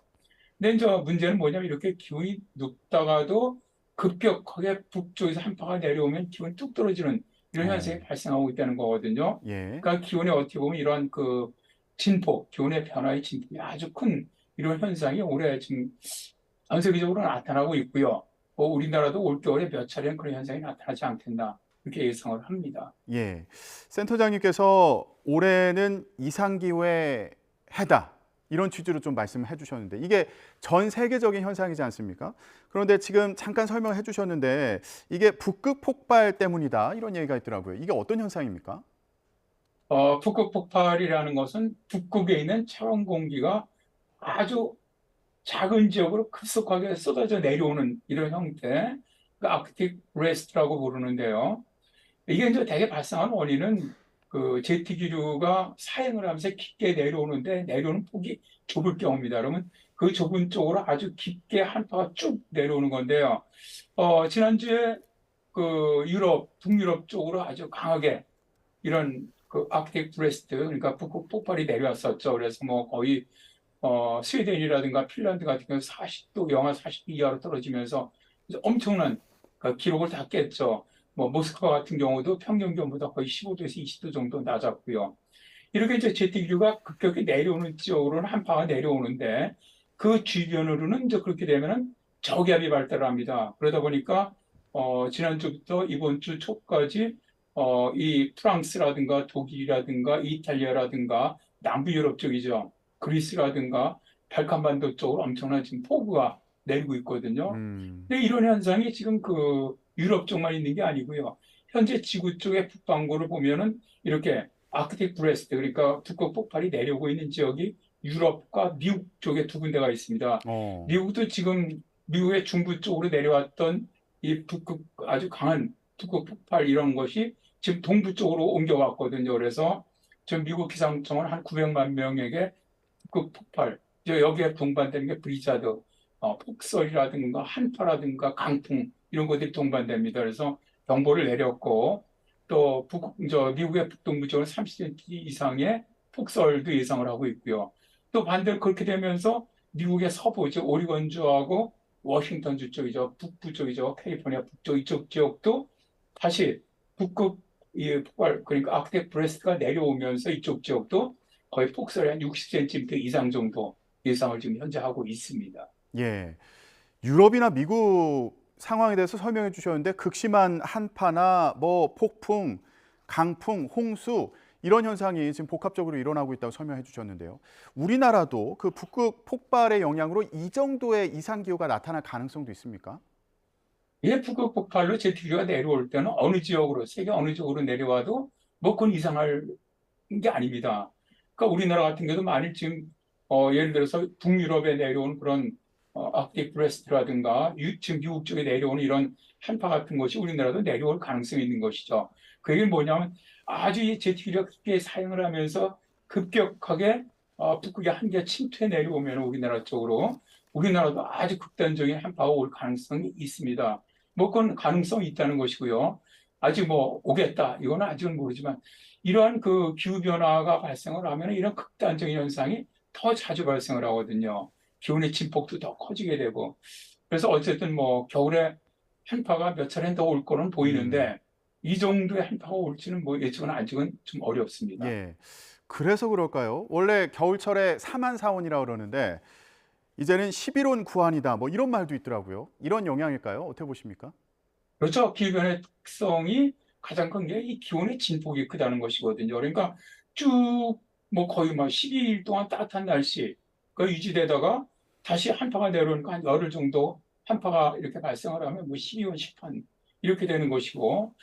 근데 이제 문제는 뭐냐면 이렇게 기온이 높다가도 급격하게 북쪽에서 한파가 내려오면 기온이 뚝 떨어지는 이런 현상이 발생하고 있다는 거거든요. 그러니까 기온이 어떻게 보면 이러한 진폭, 기온의 변화의 진폭이 아주 큰 이런 현상이 올해 지금 전 세계적으로 나타나고 있고요. 우리나라도 올겨울에 몇 차례는 그런 현상이 나타나지 않겠나 이렇게 예상을 합니다. 예, 센터장님께서 올해는 이상기후의 해다 이런 취지로 좀 말씀을 해주셨는데 이게 전 세계적인 현상이지 않습니까? 그런데 지금 잠깐 설명을 해주셨는데 이게 북극 폭발 때문이다 이런 얘기가 있더라고요. 이게 어떤 현상입니까? 북극 폭발이라는 것은 북극에 있는 차원 공기가 아주 작은 지역으로 급속하게 쏟아져 내려오는 이런 형태, 그 아크틱 브레스트라고 부르는데요. 이게 이제 대개 발생한 원인은 그 제트 기류가 사행을 하면서 깊게 내려오는데 내려오는 폭이 좁을 경우입니다. 그러면 그 좁은 쪽으로 아주 깊게 한파가 쭉 내려오는 건데요. 지난주에 그 북유럽 쪽으로 아주 강하게 이런 그 아크틱 브레스트, 그러니까 북극 폭발이 내려왔었죠. 그래서 뭐 거의 스웨덴이라든가 핀란드 같은 경우 40도, 영하 40도 이하로 떨어지면서 엄청난 기록을 다 깼죠. 뭐 모스크바 같은 경우도 평년 기온보다 거의 15도에서 20도 정도 낮았고요. 이렇게 이제 제트기류가 급격히 내려오는 지역으로는 한파가 내려오는데 그 주변으로는 이제 그렇게 되면은 저기압이 발달합니다. 그러다 보니까 지난주부터 이번 주 초까지 이 프랑스라든가 독일이라든가 이탈리아라든가 남부 유럽 쪽이죠. 그리스라든가 발칸반도 쪽으로 엄청난 지금 폭우가 내리고 있거든요. 근데 이런 현상이 지금 그 유럽 쪽만 있는 게 아니고요. 현재 지구 쪽의 북반구를 보면은 이렇게 아크틱 브레스트, 그러니까 북극 폭발이 내려오고 있는 지역이 유럽과 미국 쪽에 두 군데가 있습니다. 미국도 지금 미국의 중부 쪽으로 내려왔던 이 북극 아주 강한 북극 폭발 이런 것이 지금 동부 쪽으로 옮겨왔거든요. 그래서 지금 미국 기상청은 한 900만 명에게 북극 폭발, 여기에 동반되는 게 브리자드, 폭설이라든가 한파라든가 강풍 이런 것들이 동반됩니다. 그래서 경보를 내렸고 또 미국의 북동부 지역은 30cm 이상의 폭설도 예상을 하고 있고요. 또 반대로 그렇게 되면서 미국의 서부, 즉 오리건주하고 워싱턴주 쪽이죠, 북부 쪽이죠, 캘리포니아 북쪽 이쪽 지역도 다시 북극 폭발, 그러니까 아크틱 브레스트가 내려오면서 이쪽 지역도 거의 폭설이 한 60cm 이상 정도 예상을 지금 현재 하고 있습니다. 예, 유럽이나 미국 상황에 대해서 설명해 주셨는데 극심한 한파나 뭐 폭풍, 강풍, 홍수 이런 현상이 지금 복합적으로 일어나고 있다고 설명해 주셨는데요. 우리나라도 그 북극 폭발의 영향으로 이 정도의 이상 기후가 나타날 가능성도 있습니까? 예, 북극 폭발로 제트기류가 내려올 때는 어느 지역으로, 세계 어느 지역으로 내려와도 뭐 그건 이상할 게 아닙니다. 그러니까 우리나라 같은 경우도 만일 지금 예를 들어서 북유럽에 내려오는 그런 아크틱 브레스트라든가 지금 미국 쪽에 내려오는 이런 한파 같은 것이 우리나라도 내려올 가능성이 있는 것이죠. 그게 뭐냐면 아주 이 제트기류가 급격히 사용을 하면서 급격하게 북극의 한계 침투해 내려오면 우리나라 쪽으로 우리나라도 아주 극단적인 한파가 올 가능성이 있습니다. 뭐 그건 가능성이 있다는 것이고요. 아직 뭐 오겠다 이거는 아직은 모르지만 이러한 그 기후 변화가 발생을 하면 이런 극단적인 현상이 더 자주 발생을 하거든요. 기온의 진폭도 더 커지게 되고 그래서 어쨌든 뭐 겨울에 한파가 몇 차례는 더 올 거는 보이는데 이 정도의 한파가 올지는 뭐 예측은 아직은 좀 어렵습니다. 예, 그래서 그럴까요? 원래 겨울철에 사만사온이라고 그러는데 이제는 11온 구한이다 뭐 이런 말도 있더라고요. 이런 영향일까요? 어떻게 보십니까? 그렇죠. 기후변화의 특성이 가장 큰 게 이 기온의 진폭이 크다는 것이거든요. 그러니까 쭉 뭐 거의 막 12일 동안 따뜻한 날씨가 유지되다가 다시 한파가 내려오니까 한 열흘 정도 한파가 이렇게 발생을 하면 뭐 12온, 10한 이렇게 되는 것이고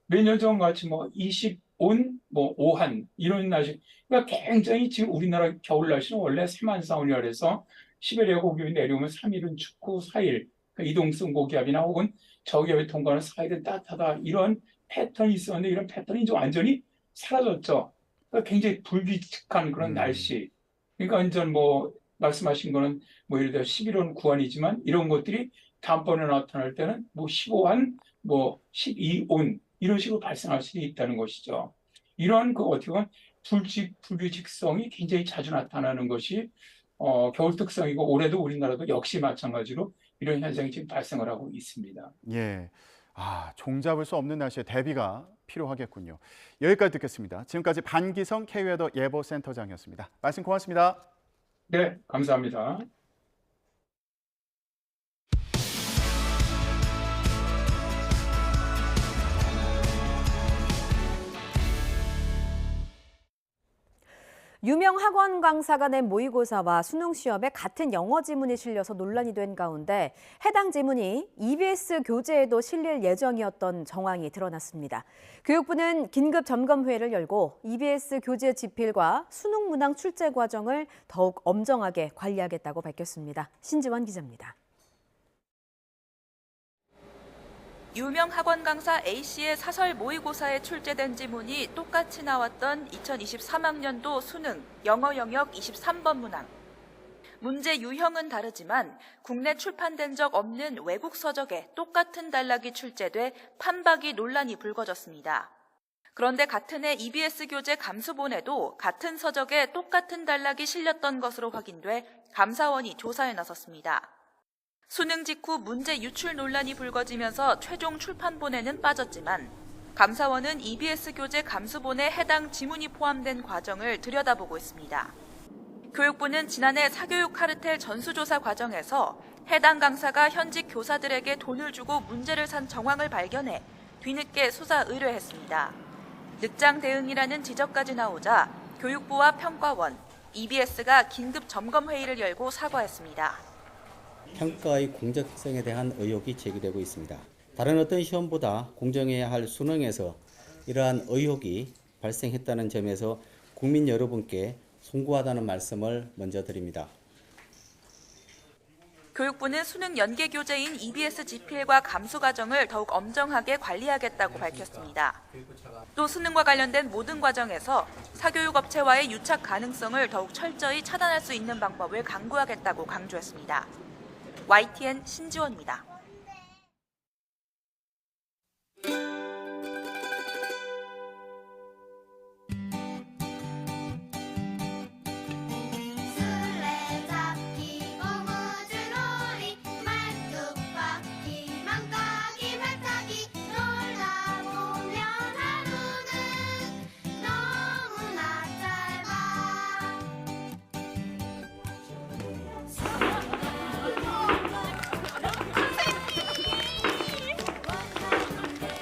몇 년 전 같이 뭐 20온, 뭐 5한 이런 날씨 그러니까 굉장히 지금 우리나라 겨울 날씨는 원래 세만사온이라 해서 시베리아 고기압이 내려오면 3일은 춥고 4일 그러니까 이동성 고기압이나 혹은 저기압이 통과하는 4일은 따뜻하다 이런 패턴이 있었는데 이런 패턴이 이제 완전히 사라졌죠. 그러니까 굉장히 불규칙한 그런 날씨. 그러니까 완전 뭐 말씀하신 거는 뭐 예를 들어 11원 구한이지만 이런 것들이 다음번에 나타날 때는 뭐 15한, 뭐 12온 이런 식으로 발생할 수도 있다는 것이죠. 이러한 그 어떻게 보면 불규칙성이 굉장히 자주 나타나는 것이 겨울 특성이고 올해도 우리나라도 역시 마찬가지로 이런 현상이 지금 발생을 하고 있습니다. 예, 종잡을 수 없는 날씨에 대비가 필요하겠군요. 여기까지 듣겠습니다. 지금까지 반기성 K웨더 예보센터장이었습니다. 말씀 고맙습니다. 네, 감사합니다. 유명 학원 강사가 낸 모의고사와 수능 시험에 같은 영어 지문이 실려서 논란이 된 가운데 해당 지문이 EBS 교재에도 실릴 예정이었던 정황이 드러났습니다. 교육부는 긴급 점검회의를 열고 EBS 교재 집필과 수능 문항 출제 과정을 더욱 엄정하게 관리하겠다고 밝혔습니다. 신지원 기자입니다. 유명 학원 강사 A씨의 사설 모의고사에 출제된 지문이 똑같이 나왔던 2023학년도 수능 영어 영역 23번 문항. 문제 유형은 다르지만 국내 출판된 적 없는 외국 서적에 똑같은 단락이 출제돼 판박이 논란이 불거졌습니다. 그런데 같은 해 EBS 교재 감수본에도 같은 서적에 똑같은 단락이 실렸던 것으로 확인돼 감사원이 조사에 나섰습니다. 수능 직후 문제 유출 논란이 불거지면서 최종 출판본에는 빠졌지만 감사원은 EBS 교재 감수본에 해당 지문이 포함된 과정을 들여다보고 있습니다. 교육부는 지난해 사교육 카르텔 전수조사 과정에서 해당 강사가 현직 교사들에게 돈을 주고 문제를 산 정황을 발견해 뒤늦게 수사 의뢰했습니다. 늑장 대응이라는 지적까지 나오자 교육부와 평가원, EBS가 긴급 점검 회의를 열고 사과했습니다. 평가의 공정성에 대한 의혹이 제기되고 있습니다. 다른 어떤 시험보다 공정해야 할 수능에서 이러한 의혹이 발생했다는 점에서 국민 여러분께 송구하다는 말씀을 먼저 드립니다. 교육부는 수능 연계 교재인 EBS 집필과 감수 과정을 더욱 엄정하게 관리하겠다고 밝혔습니다. 또 수능과 관련된 모든 과정에서 사교육업체와의 유착 가능성을 더욱 철저히 차단할 수 있는 방법을 강구하겠다고 강조했습니다. YTN 신지원입니다.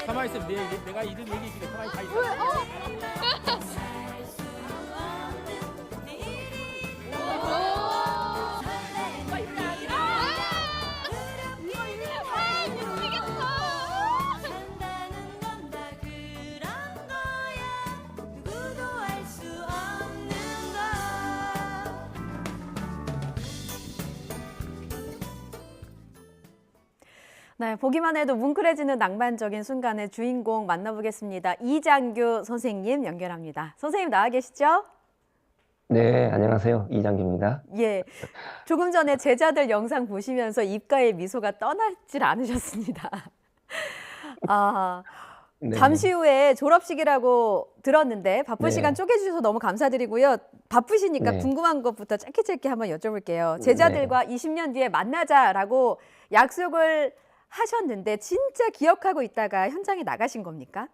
가만히 있으면 내가 이름 얘기해줄게. 가만히 가 있어. 네, 보기만 해도 뭉클해지는 낭만적인 순간의 주인공 만나보겠습니다. 이장규 선생님 연결합니다. 선생님 나와 계시죠? 네, 안녕하세요. 이장규입니다. 예, 조금 전에 제자들 영상 보시면서 입가에 미소가 떠나질 않으셨습니다. 네. 잠시 후에 졸업식이라고 들었는데 바쁜 네. 시간 쪼개주셔서 너무 감사드리고요. 바쁘시니까 네. 궁금한 것부터 짧게 한번 여쭤볼게요. 제자들과 20년 뒤에 만나자라고 약속을 하셨는데 진짜 기억하고 있다가 현장에 나가신 겁니까?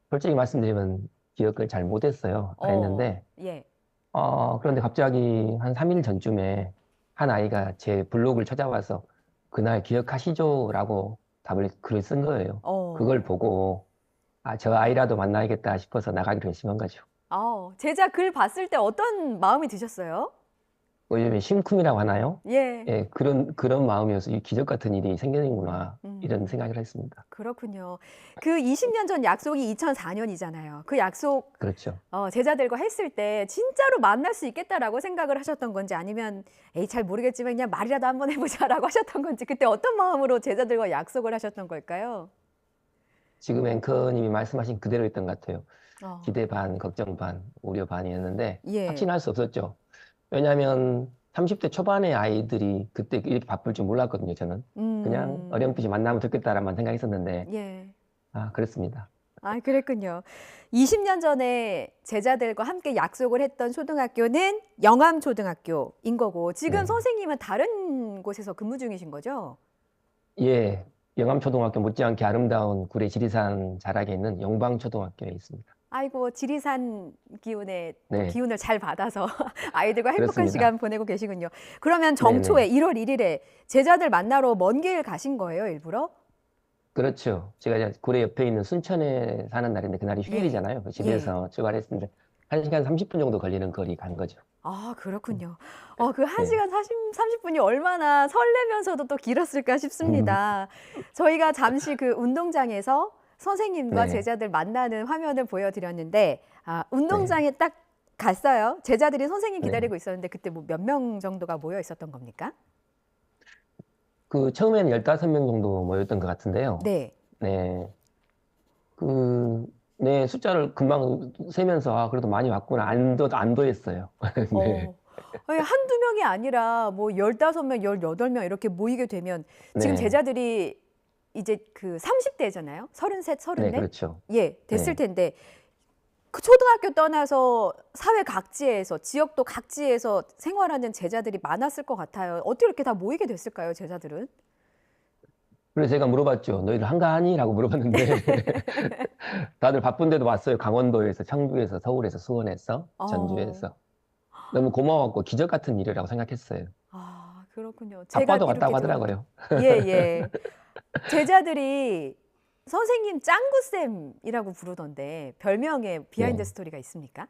솔직히 말씀드리면 기억을 잘 못했어요. 다 했는데 예. 그런데 갑자기 한 3일 전쯤에 한 아이가 제 블로그를 찾아와서 그날 기억하시죠? 라고 글을 쓴 거예요. 그걸 보고 저 아이라도 만나야겠다 싶어서 나가기로 결심한 거죠. 제자 글 봤을 때 어떤 마음이 드셨어요? 요즘에 심쿵이라고 하나요? 예. 예, 그런 마음이어서 이 기적 같은 일이 생기는구나 이런 생각을 했습니다. 그렇군요. 그 20년 전 약속이 2004년이잖아요. 그 약속 그렇죠. 제자들과 했을 때 진짜로 만날 수 있겠다라고 생각을 하셨던 건지 아니면 잘 모르겠지만 그냥 말이라도 한번 해보자라고 하셨던 건지 그때 어떤 마음으로 제자들과 약속을 하셨던 걸까요? 지금 앵커님이 말씀하신 그대로였던 것 같아요. 기대 반, 걱정 반, 우려 반이었는데 예. 확신할 수 없었죠. 왜냐하면 30대 초반의 아이들이 그때 이렇게 바쁠 줄 몰랐거든요, 저는. 그냥 어렴풋이 만나면 좋겠다라만 생각했었는데 예. 그렇습니다. 그랬군요. 20년 전에 제자들과 함께 약속을 했던 초등학교는 영암초등학교인 거고 지금 네. 선생님은 다른 곳에서 근무 중이신 거죠? 예, 영암초등학교 못지않게 아름다운 구례 지리산 자락에 있는 영방초등학교에 있습니다. 아이고, 지리산 기운에 네. 기운을 잘 받아서 아이들과 행복한 그렇습니다. 시간 보내고 계시군요. 그러면 정초에 1월 1일에 제자들 만나러 먼 길 가신 거예요, 일부러? 그렇죠. 제가 이제 구례 옆에 있는 순천에 사는 날인데 그날이 휴일이잖아요. 그 집에서 출발했는데 1시간 30분 정도 걸리는 거리 간 거죠. 아, 그렇군요. 그 1시간 30분이 얼마나 설레면서도 또 길었을까 싶습니다. 저희가 잠시 그 운동장에서 선생님과 네. 제자들 만나는 화면을 보여드렸는데, 운동장에 딱 갔어요. 제자들이 선생님 기다리고 있었는데 그때 뭐 몇 명 정도가 모여 있었던 겁니까? 그 처음에는 15명 정도 모였던 것 같은데요. 네. 네. 네, 숫자를 금방 세면서 그래도 많이 왔구나. 안 도했어요. 네. 아니, 한두 명이 아니라 뭐 15명, 18명 이렇게 모이게 되면 지금 네. 제자들이 이제 그 30대잖아요. 33, 34? 네, 그렇죠. 예, 됐을 네. 텐데 그 초등학교 떠나서 사회 각지에서, 지역도 각지에서 생활하는 제자들이 많았을 것 같아요. 어떻게 이렇게 다 모이게 됐을까요, 제자들은? 그래서 제가 물어봤죠. 너희들 한가하니? 라고 물어봤는데 다들 바쁜데도 왔어요. 강원도에서, 청주에서, 서울에서, 수원에서, 전주에서. 너무 고마웠고 기적 같은 일이라고 생각했어요. 아, 그렇군요. 아빠도 이렇게 왔다고 하더라고요. 예. 제자들이 선생님 짱구쌤이라고 부르던데 별명에 비하인드 네. 스토리가 있습니까?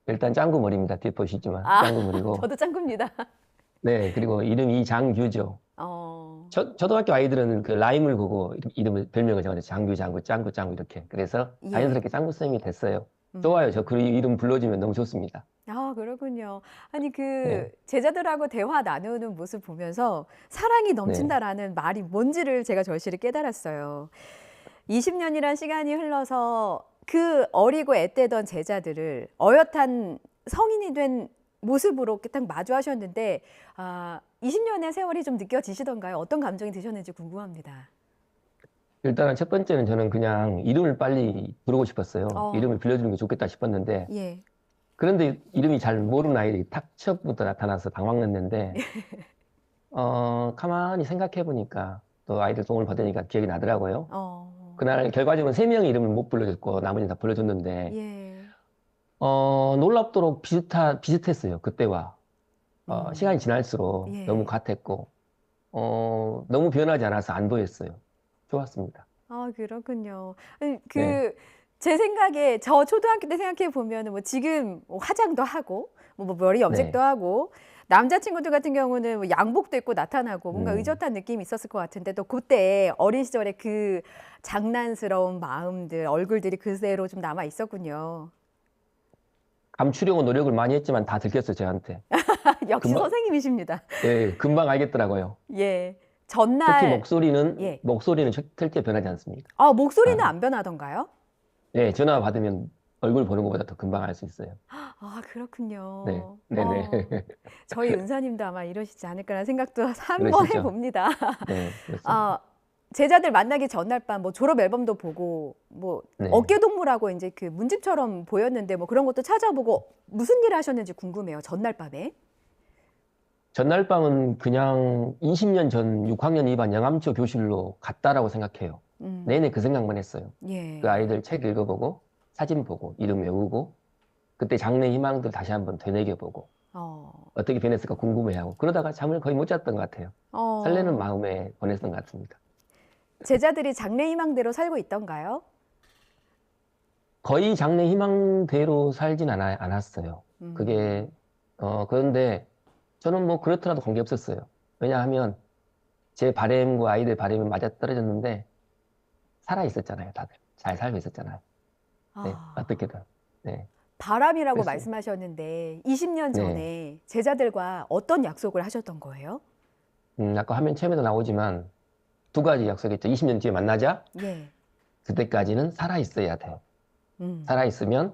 일단 짱구머리입니다. 뒤에 보시지만 짱구머리고. 저도 짱구입니다. 네, 그리고 이름이 장규죠. 초등학교 아이들은 그 라임을 보고 이름을 별명을 정하죠. 장규, 짱구 이렇게. 그래서 예. 자연스럽게 짱구쌤이 됐어요. 좋아요. 저 그 이름 불러주면 너무 좋습니다. 아, 그렇군요. 아니, 네. 제자들하고 대화 나누는 모습 보면서 사랑이 넘친다라는 말이 뭔지를 제가 절실히 깨달았어요. 20년이란 시간이 흘러서 그 어리고 앳되던 제자들을 어엿한 성인이 된 모습으로 딱 마주하셨는데, 20년의 세월이 좀 느껴지시던가요? 어떤 감정이 드셨는지 궁금합니다. 일단은 첫 번째는 저는 그냥 이름을 빨리 부르고 싶었어요. 이름을 불러주는 게 좋겠다 싶었는데, 예. 그런데 이름이 잘 모르는 아이들이 탁 처음부터 나타나서 당황했는데, 가만히 생각해 보니까 또 아이들 도움을 받으니까 기억이 나더라고요. 그날 결과적으로 3명의 이름을 못 불러줬고 나머지는 다 불러줬는데, 예. 놀랍도록 비슷했어요. 그때와. 시간이 지날수록 예. 너무 같았고, 너무 변하지 않아서 안 보였어요. 좋았습니다. 아, 그렇군요. 아니, 네. 제 생각에 저 초등학교 때 생각해 보면 뭐 지금 뭐 화장도 하고 뭐 머리 염색도 네. 하고 남자친구들 같은 경우는 뭐 양복도 입고 나타나고 뭔가 의젓한 느낌이 있었을 것 같은데 또 그때 어린 시절에 그 장난스러운 마음들, 얼굴들이 그대로 좀 남아 있었군요. 감추려고 노력을 많이 했지만 다 들켰어요, 저한테. 역시 선생님이십니다. 네, 금방 알겠더라고요. 예. 특히 전날 목소리는 절대 변하지 않습니다. 목소리는 안 변하던가요? 네, 전화 받으면 얼굴 보는 것보다 더 금방 알 수 있어요. 아, 그렇군요. 네, 네네. 저희 은사님도 아마 이러시지 않을까라는 생각도 한번 그러시죠. 해봅니다. 네, 그렇습니다. 제자들 만나기 전날 밤 뭐 졸업 앨범도 보고 뭐 네. 어깨동무라고 이제 그 문집처럼 보였는데 뭐 그런 것도 찾아보고 무슨 일을 하셨는지 궁금해요. 전날 밤에. 전날 밤은 그냥 20년 전 6학년 2반 영암초 교실로 갔다라고 생각해요. 내내 그 생각만 했어요. 예. 그 아이들 책 읽어보고 사진 보고 이름 외우고 그때 장래 희망들 다시 한번 되새겨보고 어떻게 변했을까 궁금해하고 그러다가 잠을 거의 못 잤던 것 같아요. 설레는 마음에 보냈던 것 같습니다. 제자들이 장래 희망대로 살고 있던가요? 거의 장래 희망대로 살진 않았어요. 그게 그런데 저는 뭐 그렇더라도 관계없었어요. 왜냐하면 제 바램과 아이들 바램은 맞아떨어졌는데 살아 있었잖아요, 다들. 잘 살고 있었잖아요. 네, 어떻게든. 네. 바람이라고 그랬어요. 말씀하셨는데 20년 전에 네. 제자들과 어떤 약속을 하셨던 거예요? 아까 화면 처음에도 나오지만 2가지 약속했죠. 20년 뒤에 만나자. 예. 그때까지는 살아 있어야 돼. 살아 있으면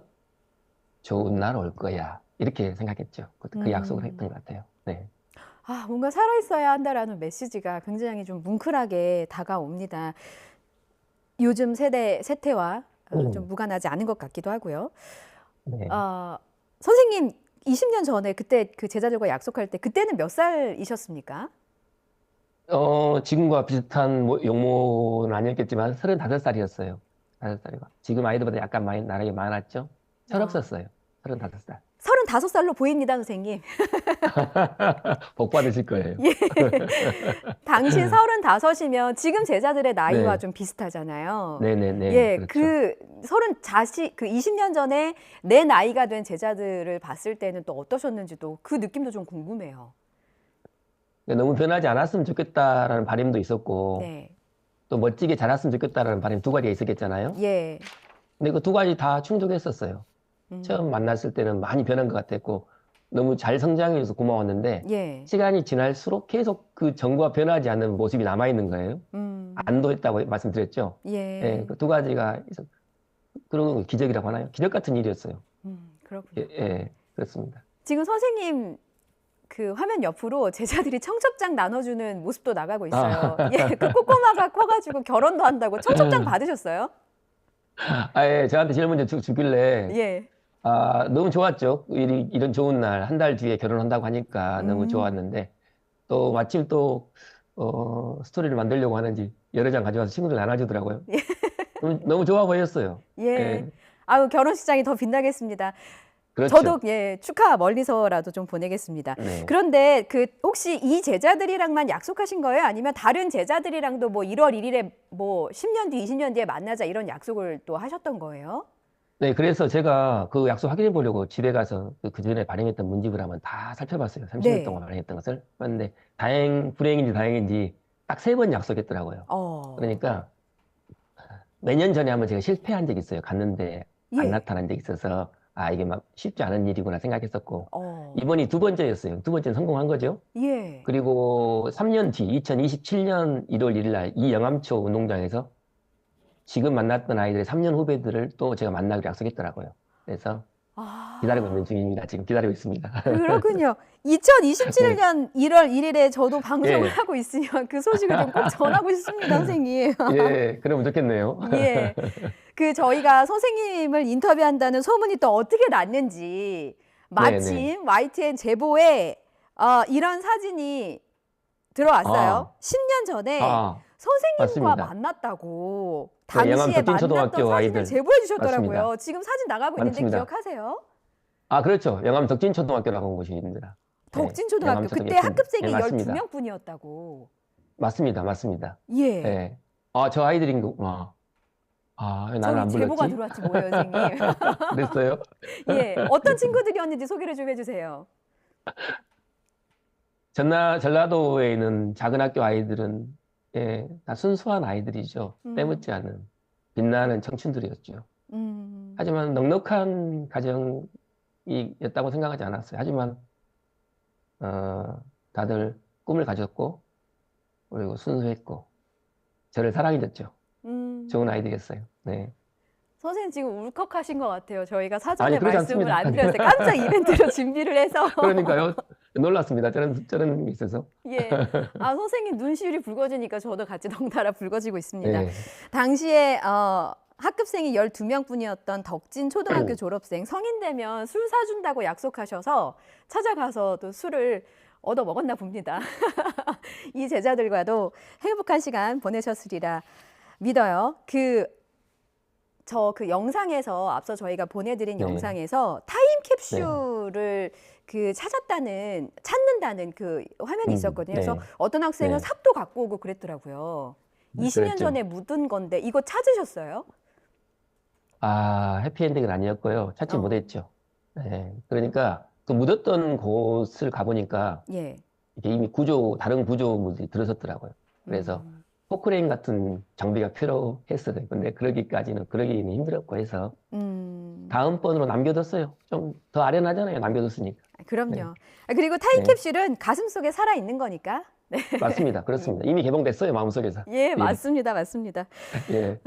좋은 날 올 거야. 이렇게 생각했죠. 그 약속을 했던 것 같아요. 네. 뭔가 살아있어야 한다라는 메시지가 굉장히 좀 뭉클하게 다가옵니다. 요즘 세태와 좀 무관하지 않은 것 같기도 하고요. 네. 지금과 비슷한 용모는 아니었겠지만 35살이었어요. 35살이고. 지금 아이들보다 약간 많이 나이가 많았죠. 철없었어요. 35살. 35살로 보입니다, 선생님. 복 받으실 거예요. 예. 당시 35이면 지금 제자들의 나이와 네. 좀 비슷하잖아요. 네네네. 예, 그렇죠. 20년 전에 내 나이가 된 제자들을 봤을 때는 또 어떠셨는지도 그 느낌도 좀 궁금해요. 너무 변하지 않았으면 좋겠다라는 바람도 있었고, 네. 또 멋지게 자랐으면 좋겠다라는 바람이 두 가지가 있었겠잖아요. 예. 근데 그 두 가지 다 충족했었어요. 처음 만났을 때는 많이 변한 것 같았고, 너무 잘 성장해서 고마웠는데, 예. 시간이 지날수록 계속 그 전과 변하지 않는 모습이 남아있는 거예요. 안도했다고 말씀드렸죠. 예. 그 두 가지가 있었, 그런 건 기적이라고 하나요? 기적 같은 일이었어요. 그렇군요. 예, 그렇습니다. 지금 선생님 그 화면 옆으로 제자들이 청첩장 나눠주는 모습도 나가고 있어요. 예, 그 꼬꼬마가 커가지고 결혼도 한다고 청첩장 받으셨어요? 예, 저한테 제일 먼저 주길래, 예. 너무 좋았죠. 이런 좋은 날, 한 달 뒤에 결혼한다고 하니까 너무 좋았는데, 또 마침 또, 스토리를 만들려고 하는지 여러 장 가져와서 친구들 나눠주더라고요. 너무 좋아 보였어요. 예. 아유, 결혼식장이 더 빛나겠습니다. 그렇죠. 저도 예, 축하 멀리서라도 좀 보내겠습니다. 네. 그런데 혹시 이 제자들이랑만 약속하신 거예요? 아니면 다른 제자들이랑도 뭐 1월 1일에 뭐 10년 뒤, 20년 뒤에 만나자 이런 약속을 또 하셨던 거예요? 네, 그래서 제가 그 약속 확인해 보려고 집에 가서 그 전에 발행했던 문집을 한번 다 살펴봤어요. 30년 네. 동안 발행했던 것을. 그런데 불행인지 다행인지 딱 3번 약속했더라고요. 그러니까 몇 년 전에 한번 제가 실패한 적이 있어요. 갔는데 안 예. 나타난 적이 있어서 이게 막 쉽지 않은 일이구나 생각했었고 이번이 2번째였어요. 2번째는 성공한 거죠. 예. 그리고 3년 뒤 2027년 1월 1일 날 이 영암초 운동장에서 지금 만났던 아이들의 3년 후배들을 또 제가 만나기로 약속했더라고요. 그래서 기다리고 있는 중입니다. 지금 기다리고 있습니다. 그렇군요. 2027년 1월 1일에 저도 방송을 예. 하고 있으면 그 소식을 좀 꼭 전하고 싶습니다, 선생님. 예, 그러면 좋겠네요. 예. 저희가 선생님을 인터뷰한다는 소문이 또 어떻게 났는지 마침 YTN 제보에 이런 사진이 들어왔어요. 10년 전에 선생님과 맞습니다. 만났다고 네, 영암 당시에 덕진초등학교 만났던 사진을 아이들. 제보해 주셨더라고요. 맞습니다. 지금 사진 나가고 있는데 맞습니다. 기억하세요? 그렇죠. 영암 덕진초등학교라고 한 곳입니다. 덕진초등학교. 영암 그때 초등학교. 학급생이 네, 맞습니다. 12명뿐이었다고. 맞습니다. 예. 네. 저 아이들인 거. 나는 안 저기 제보가 불렀지? 들어왔지 뭐예요, 선생님. 그랬어요? 예. 어떤 친구들이었는지 소개를 좀 해주세요. 전라도에 있는 작은 학교 아이들은 다 순수한 아이들이죠. 때묻지 않은 빛나는 청춘들이었죠. 하지만 넉넉한 가정이었다고 생각하지 않았어요. 하지만 다들 꿈을 가졌고 그리고 순수했고 저를 사랑해줬죠. 좋은 아이들이었어요. 네. 선생님 지금 울컥하신 것 같아요. 저희가 사전에 그러지 말씀을 않습니다. 안 드렸어요. 깜짝 이벤트로 준비를 해서. 그러니까요. 놀랐습니다. 저런 게 있어서. 예. 선생님 눈시울이 붉어지니까 저도 같이 덩달아 붉어지고 있습니다. 네. 당시에 학급생이 12명뿐이었던 덕진 초등학교 졸업생 성인 되면 술 사준다고 약속하셔서 찾아가서 또 술을 얻어 먹었나 봅니다. 이 제자들과도 행복한 시간 보내셨으리라 믿어요. 그 영상에서 앞서 저희가 보내드린 영상에서 타임 캡슐을 찾는다는 그 화면이 있었거든요. 그래서 어떤 학생은 삽도 갖고 오고 그랬더라고요. 20년 그랬죠. 전에 묻은 건데 이거 찾으셨어요? 해피엔딩은 아니었고요. 찾지 못했죠. 네. 그러니까 그 묻었던 곳을 가보니까 예. 이게 이미 다른 구조물이 들어섰더라고요. 그래서 포크레인 같은 장비가 필요했어요. 근데 그러기는 힘들었고 해서 다음번으로 남겨뒀어요. 좀 더 아련하잖아요. 남겨뒀으니까. 그럼요. 그리고 타임캡슐은 가슴 속에 살아 있는 거니까. 네. 맞습니다. 그렇습니다. 이미 개봉됐어요. 마음속에서. 예, 맞습니다. 예.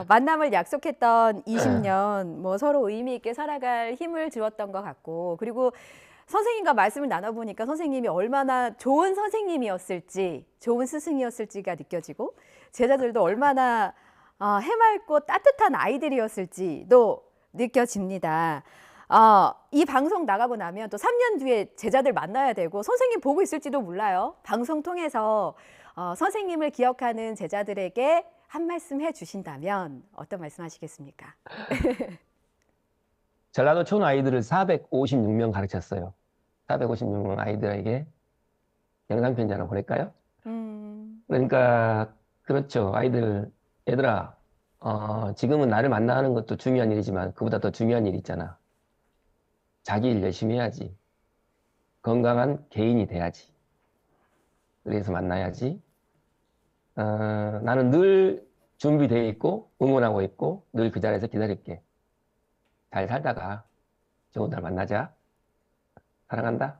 만남을 약속했던 20년 뭐 서로 의미 있게 살아갈 힘을 주었던 것 같고, 그리고 선생님과 말씀을 나눠보니까 선생님이 얼마나 좋은 선생님이었을지, 좋은 스승이었을지가 느껴지고, 제자들도 얼마나 해맑고 따뜻한 아이들이었을지도 느껴집니다. 이 방송 나가고 나면 또 3년 뒤에 제자들 만나야 되고 선생님 보고 있을지도 몰라요. 방송 통해서 선생님을 기억하는 제자들에게 한 말씀 해주신다면 어떤 말씀 하시겠습니까? 전라도 촌 아이들을 456명 가르쳤어요. 456명 아이들에게 영상 편지 하나 보낼까요? 그러니까 그렇죠. 아이들, 얘들아, 지금은 나를 만나는 것도 중요한 일이지만 그보다 더 중요한 일이 있잖아. 자기 일 열심히 해야지. 건강한 개인이 돼야지. 그래서 만나야지. 나는 늘 준비되어 있고 응원하고 있고 늘 그 자리에서 기다릴게. 잘 살다가 좋은 날 만나자. 사랑한다.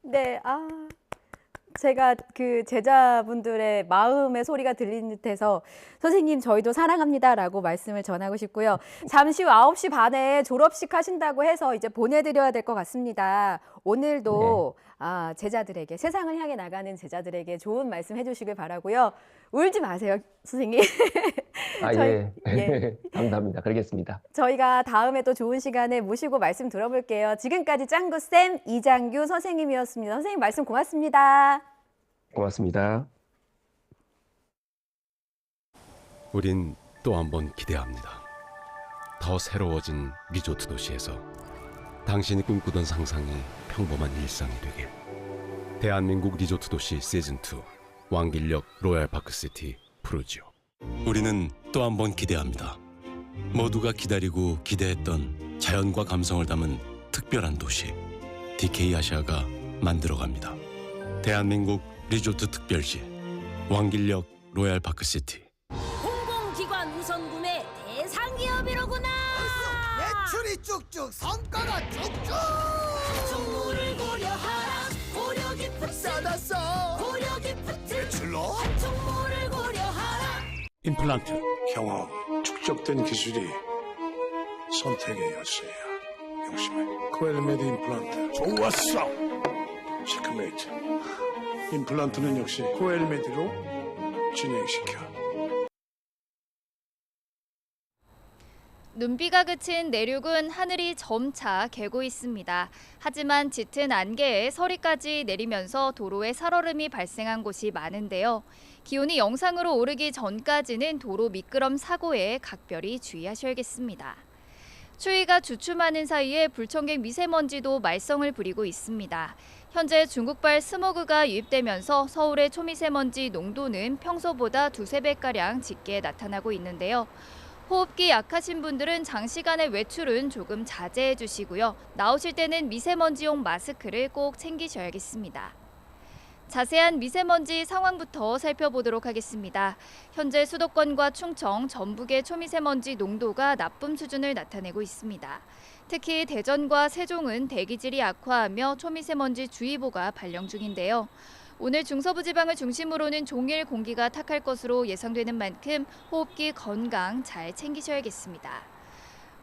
네, 제가 그 제자분들의 마음의 소리가 들리는 듯해서 선생님 저희도 사랑합니다라고 말씀을 전하고 싶고요. 잠시 후 9시 반에 졸업식 하신다고 해서 이제 보내드려야 될 것 같습니다. 오늘도 제자들에게, 세상을 향해 나가는 제자들에게 좋은 말씀 해주시길 바라고요. 울지 마세요, 선생님. 예. 감사합니다. 그러겠습니다. 저희가 다음에 또 좋은 시간에 모시고 말씀 들어볼게요. 지금까지 짱구쌤 이장규 선생님이었습니다. 선생님 말씀 고맙습니다. 고맙습니다. 우린 또 한 번 기대합니다. 더 새로워진 리조트 도시에서 당신이 꿈꾸던 상상이 평범한 일상이 되길. 대한민국 리조트 도시 시즌2 왕길역 로얄파크시티 푸르지오. 우리는 또 한 번 기대합니다. 모두가 기다리고 기대했던 자연과 감성을 담은 특별한 도시 DK 아시아가 만들어갑니다. 대한민국 리조트 특별시 왕길역 로얄파크시티. 공공기관 우선 구매 대상 기업이로구나. 매출이 쭉쭉, 성과가 쭉쭉. 한총물을 고려하라. 고려 기프트 싸다. 고려 기프트 매출로 한총물을 고려하라. 임플란트 경험, 축적된 기술이 선택의 열쇠야. 명심해. 코엘메드 임플란트. 좋았어. 체크메이트. 임플란트는 역시 코엘메드로 진행시켜. 눈비가 그친 내륙은 하늘이 점차 개고 있습니다. 하지만 짙은 안개에 서리까지 내리면서 도로에 살얼음이 발생한 곳이 많은데요. 기온이 영상으로 오르기 전까지는 도로 미끄럼 사고에 각별히 주의하셔야겠습니다. 추위가 주춤하는 사이에 불청객 미세먼지도 말썽을 부리고 있습니다. 현재 중국발 스모그가 유입되면서 서울의 초미세먼지 농도는 평소보다 2~3배가량 짙게 나타나고 있는데요. 호흡기 약하신 분들은 장시간의 외출은 조금 자제해 주시고요. 나오실 때는 미세먼지용 마스크를 꼭 챙기셔야겠습니다. 자세한 미세먼지 상황부터 살펴보도록 하겠습니다. 현재 수도권과 충청, 전북의 초미세먼지 농도가 나쁨 수준을 나타내고 있습니다. 특히 대전과 세종은 대기질이 악화하며 초미세먼지 주의보가 발령 중인데요. 오늘 중서부 지방을 중심으로는 종일 공기가 탁할 것으로 예상되는 만큼 호흡기 건강 잘 챙기셔야겠습니다.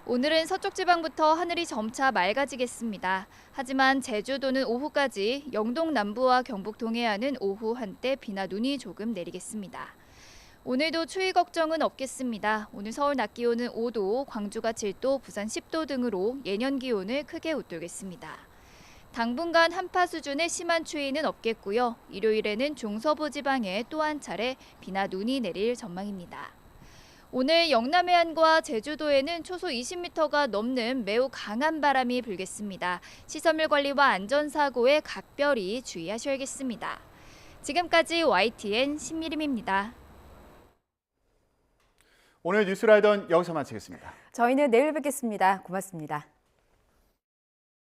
오늘은 서쪽 지방부터 하늘이 점차 맑아지겠습니다. 하지만 제주도는 오후까지, 영동 남부와 경북 동해안은 오후 한때 비나 눈이 조금 내리겠습니다. 오늘도 추위 걱정은 없겠습니다. 오늘 서울 낮 기온은 5도, 광주가 7도, 부산 10도 등으로 예년 기온을 크게 웃돌겠습니다. 당분간 한파 수준의 심한 추위는 없겠고요. 일요일에는 중서부 지방에 또 한 차례 비나 눈이 내릴 전망입니다. 오늘 영남 해안과 제주도에는 초속 20m가 넘는 매우 강한 바람이 불겠습니다. 시설물 관리와 안전사고에 각별히 주의하셔야겠습니다. 지금까지 YTN 신미림입니다. 오늘 뉴스라이더는 여기서 마치겠습니다. 저희는 내일 뵙겠습니다. 고맙습니다.